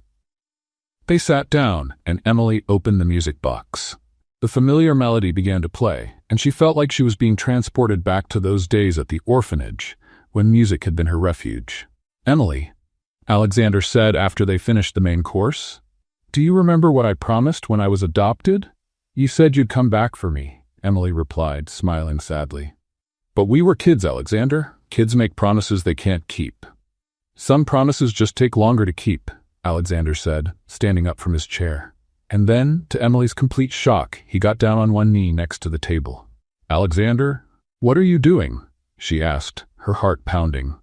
They sat down, and Emily opened the music box. The familiar melody began to play, and she felt like she was being transported back to those days at the orphanage, when music had been her refuge. "Emily," Alexander said after they finished the main course, "do you remember what I promised when I was adopted?" "You said you'd come back for me," Emily replied, smiling sadly. "But we were kids, Alexander. Kids make promises they can't keep." "Some promises just take longer to keep," Alexander said, standing up from his chair. And then, to Emily's complete shock, he got down on one knee next to the table. "Alexander, what are you doing?" she asked, her heart pounding.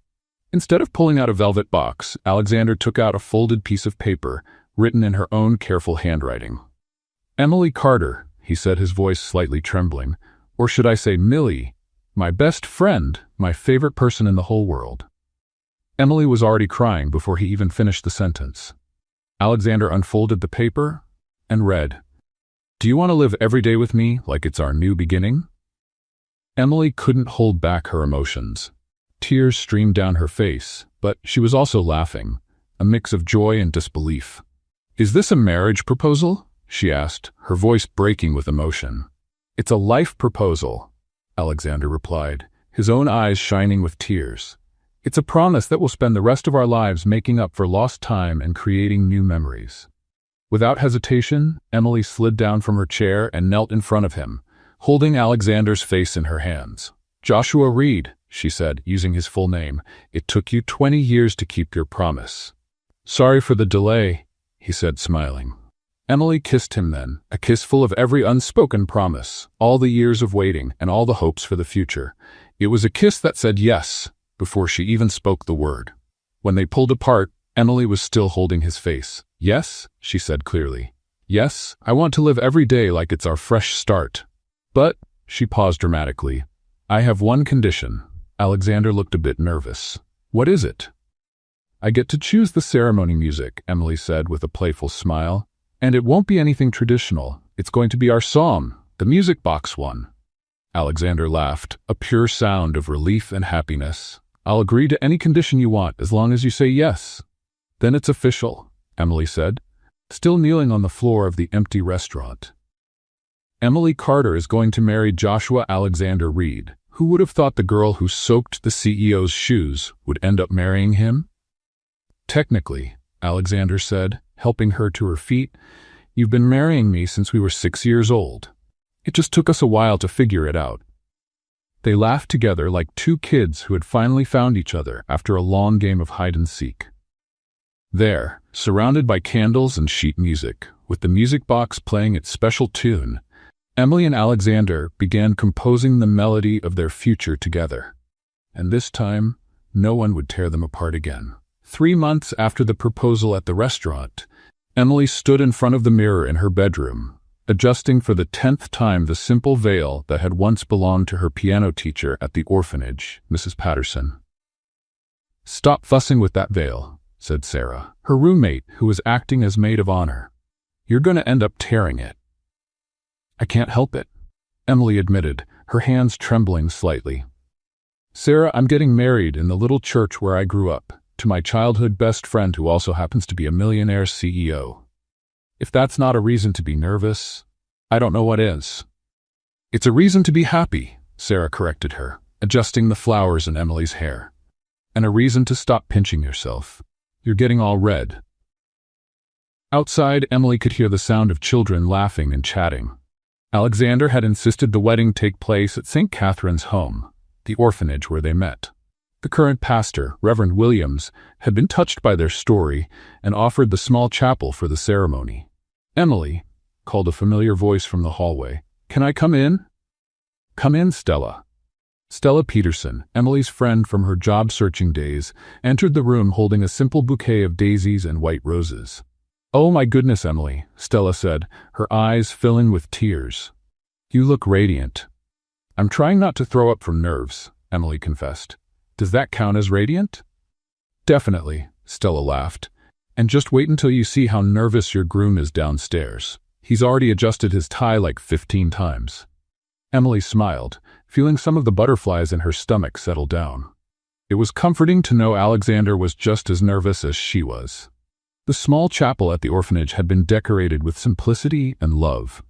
Instead of pulling out a velvet box, Alexander took out a folded piece of paper, written in her own careful handwriting. "Emily Carter," he said, his voice slightly trembling. "Or should I say Millie? My best friend, my favorite person in the whole world." Emily was already crying before he even finished the sentence. Alexander unfolded the paper and read, "Do you want to live every day with me like it's our new beginning?" Emily couldn't hold back her emotions. Tears streamed down her face, but she was also laughing, a mix of joy and disbelief. "Is this a marriage proposal?" she asked, her voice breaking with emotion. "It's a life proposal," Alexander replied, his own eyes shining with tears. "It's a promise that we'll spend the rest of our lives making up for lost time and creating new memories." Without hesitation, Emily slid down from her chair and knelt in front of him, holding Alexander's face in her hands. "Joshua Reed," she said, using his full name, "it took you 20 years to keep your promise." "Sorry for the delay," he said, smiling. Emily kissed him then, a kiss full of every unspoken promise, all the years of waiting and all the hopes for the future. It was a kiss that said yes, before she even spoke the word. When they pulled apart, Emily was still holding his face. "Yes," she said clearly. "Yes, I want to live every day like it's our fresh start. But," she paused dramatically, "I have one condition." Alexander looked a bit nervous. "What is it?" "I get to choose the ceremony music," Emily said with a playful smile. "And it won't be anything traditional. It's going to be our psalm, the music box one." Alexander laughed, a pure sound of relief and happiness. "I'll agree to any condition you want as long as you say yes." "Then it's official," Emily said, still kneeling on the floor of the empty restaurant. Emily Carter is going to marry Joshua Alexander Reed. Who would have thought the girl who soaked the CEO's shoes would end up marrying him? "Technically," Alexander said, helping her to her feet, "you've been marrying me since we were 6 years old. It just took us a while to figure it out." They laughed together like two kids who had finally found each other after a long game of hide-and-seek. There, surrounded by candles and sheet music, with the music box playing its special tune, Emily and Alexander began composing the melody of their future together. And this time, no one would tear them apart again. 3 months after the proposal at the restaurant, Emily stood in front of the mirror in her bedroom, adjusting for the 10th time the simple veil that had once belonged to her piano teacher at the orphanage, Mrs. Patterson. "Stop fussing with that veil," said Sarah, her roommate, who was acting as maid of honor. "You're going to end up tearing it." "I can't help it," Emily admitted, her hands trembling slightly. "Sarah, I'm getting married in the little church where I grew up, to my childhood best friend who also happens to be a millionaire CEO. If that's not a reason to be nervous, I don't know what is." "It's a reason to be happy," Sarah corrected her, adjusting the flowers in Emily's hair. "And a reason to stop pinching yourself. You're getting all red." Outside, Emily could hear the sound of children laughing and chatting. Alexander had insisted the wedding take place at St. Catherine's home, the orphanage where they met. The current pastor, Reverend Williams, had been touched by their story and offered the small chapel for the ceremony. "Emily," called a familiar voice from the hallway. "Can I come in?" "Come in, Stella." Stella Peterson, Emily's friend from her job-searching days, entered the room holding a simple bouquet of daisies and white roses. "Oh my goodness, Emily," Stella said, her eyes filling with tears. "You look radiant." "I'm trying not to throw up from nerves," Emily confessed. "Does that count as radiant?" "Definitely," Stella laughed. "And just wait until you see how nervous your groom is downstairs. He's already adjusted his tie like 15 times. Emily smiled, feeling some of the butterflies in her stomach settle down. It was comforting to know Alexander was just as nervous as she was. The small chapel at the orphanage had been decorated with simplicity and love.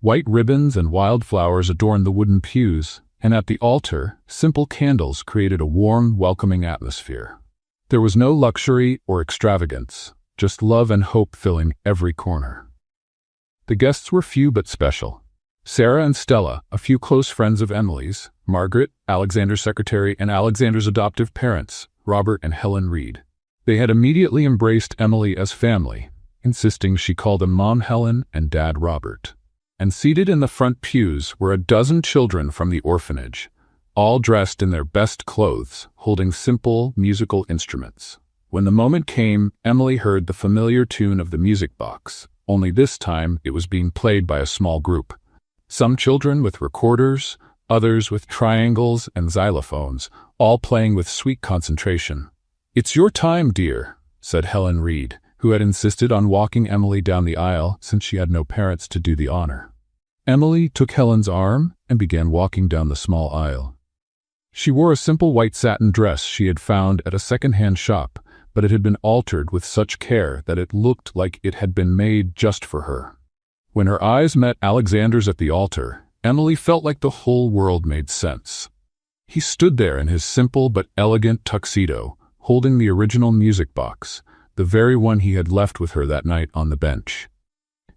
White ribbons and wildflowers adorned the wooden pews, and at the altar, simple candles created a warm, welcoming atmosphere. There was no luxury or extravagance, just love and hope filling every corner. The guests were few but special. Sarah and Stella, a few close friends of Emily's, Margaret, Alexander's secretary, and Alexander's adoptive parents, Robert and Helen Reed. They had immediately embraced Emily as family, insisting she call them Mom Helen and Dad Robert. And seated in the front pews were a dozen children from the orphanage, all dressed in their best clothes, holding simple musical instruments. When the moment came, Emily heard the familiar tune of the music box, only this time it was being played by a small group. Some children with recorders, others with triangles and xylophones, all playing with sweet concentration. "It's your time, dear," said Helen Reed, who had insisted on walking Emily down the aisle since she had no parents to do the honor. Emily took Helen's arm and began walking down the small aisle. She wore a simple white satin dress she had found at a second-hand shop, but it had been altered with such care that it looked like it had been made just for her. When her eyes met Alexander's at the altar, Emily felt like the whole world made sense. He stood there in his simple but elegant tuxedo, holding the original music box, the very one he had left with her that night on the bench.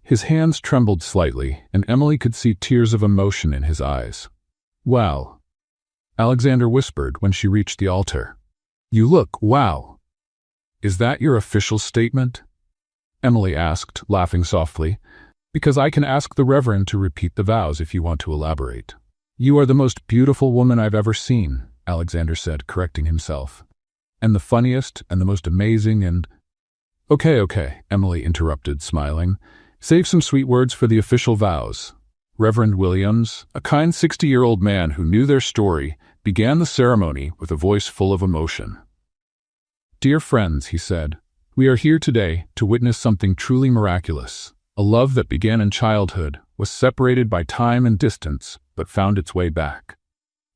His hands trembled slightly, and Emily could see tears of emotion in his eyes. "Wow," Alexander whispered when she reached the altar. "You look wow. Is that your official statement?" Emily asked, laughing softly. "Because I can ask the Reverend to repeat the vows if you want to elaborate." "You are the most beautiful woman I've ever seen," Alexander said, correcting himself. "And the funniest, and the most amazing, and—" Okay, Emily interrupted, smiling. "Save some sweet words for the official vows." Reverend Williams, a kind 60-year-old man who knew their story, began the ceremony with a voice full of emotion. "Dear friends," he said, "we are here today to witness something truly miraculous. A love that began in childhood, was separated by time and distance, but found its way back."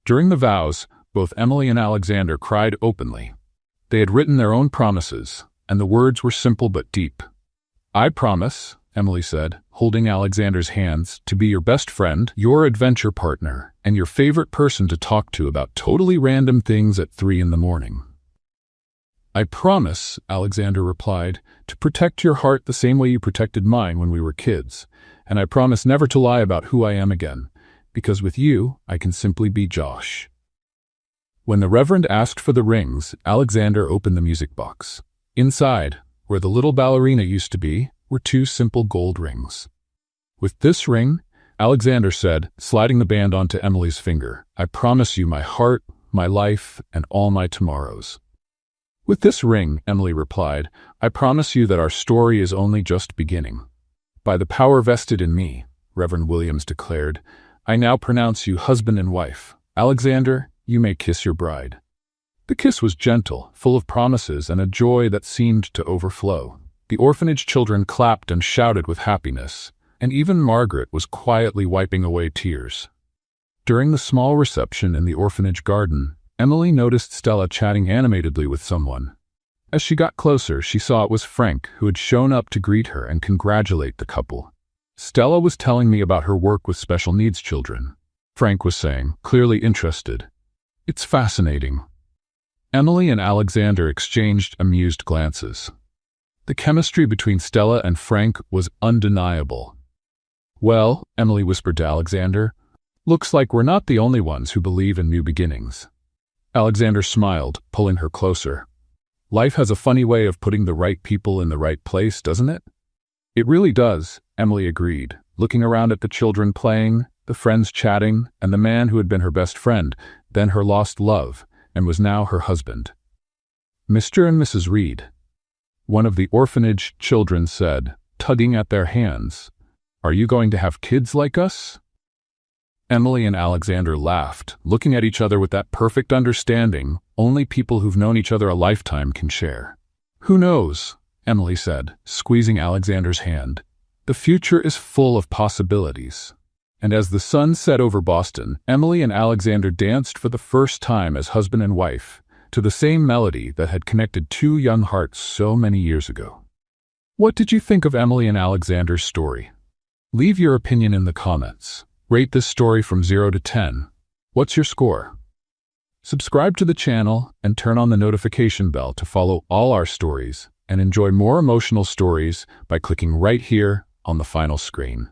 During the vows, both Emily and Alexander cried openly. They had written their own promises, and the words were simple but deep. "I promise," Emily said, holding Alexander's hands, "to be your best friend, your adventure partner, and your favorite person to talk to about totally random things at 3 a.m. "I promise," Alexander replied, "to protect your heart the same way you protected mine when we were kids, and I promise never to lie about who I am again, because with you, I can simply be Josh." When the Reverend asked for the rings, Alexander opened the music box. Inside, where the little ballerina used to be, were 2 simple gold rings. "With this ring," Alexander said, sliding the band onto Emily's finger, "I promise you my heart, my life, and all my tomorrows." "With this ring," Emily replied, "I promise you that our story is only just beginning." "By the power vested in me," Reverend Williams declared, "I now pronounce you husband and wife. Alexander, you may kiss your bride." The kiss was gentle, full of promises and a joy that seemed to overflow. The orphanage children clapped and shouted with happiness, and even Margaret was quietly wiping away tears. During the small reception in the orphanage garden, Emily noticed Stella chatting animatedly with someone. As she got closer, she saw it was Frank, who had shown up to greet her and congratulate the couple. "Stella was telling me about her work with special needs children," Frank was saying, clearly interested. "It's fascinating." Emily and Alexander exchanged amused glances. The chemistry between Stella and Frank was undeniable. "Well," Emily whispered to Alexander, "looks like we're not the only ones who believe in new beginnings." Alexander smiled, pulling her closer. "Life has a funny way of putting the right people in the right place, doesn't it?" "It really does," Emily agreed, looking around at the children playing, the friends chatting, and the man who had been her best friend, then her lost love, and was now her husband. "Mr. and Mrs. Reed," one of the orphanage children said, tugging at their hands, "are you going to have kids like us?" Emily and Alexander laughed, looking at each other with that perfect understanding only people who've known each other a lifetime can share. "Who knows?" Emily said, squeezing Alexander's hand. "The future is full of possibilities." And as the sun set over Boston, Emily and Alexander danced for the first time as husband and wife, to the same melody that had connected 2 young hearts so many years ago. What did you think of Emily and Alexander's story? Leave your opinion in the comments. Rate this story from 0 to 10. What's your score? Subscribe to the channel and turn on the notification bell to follow all our stories and enjoy more emotional stories by clicking right here on the final screen.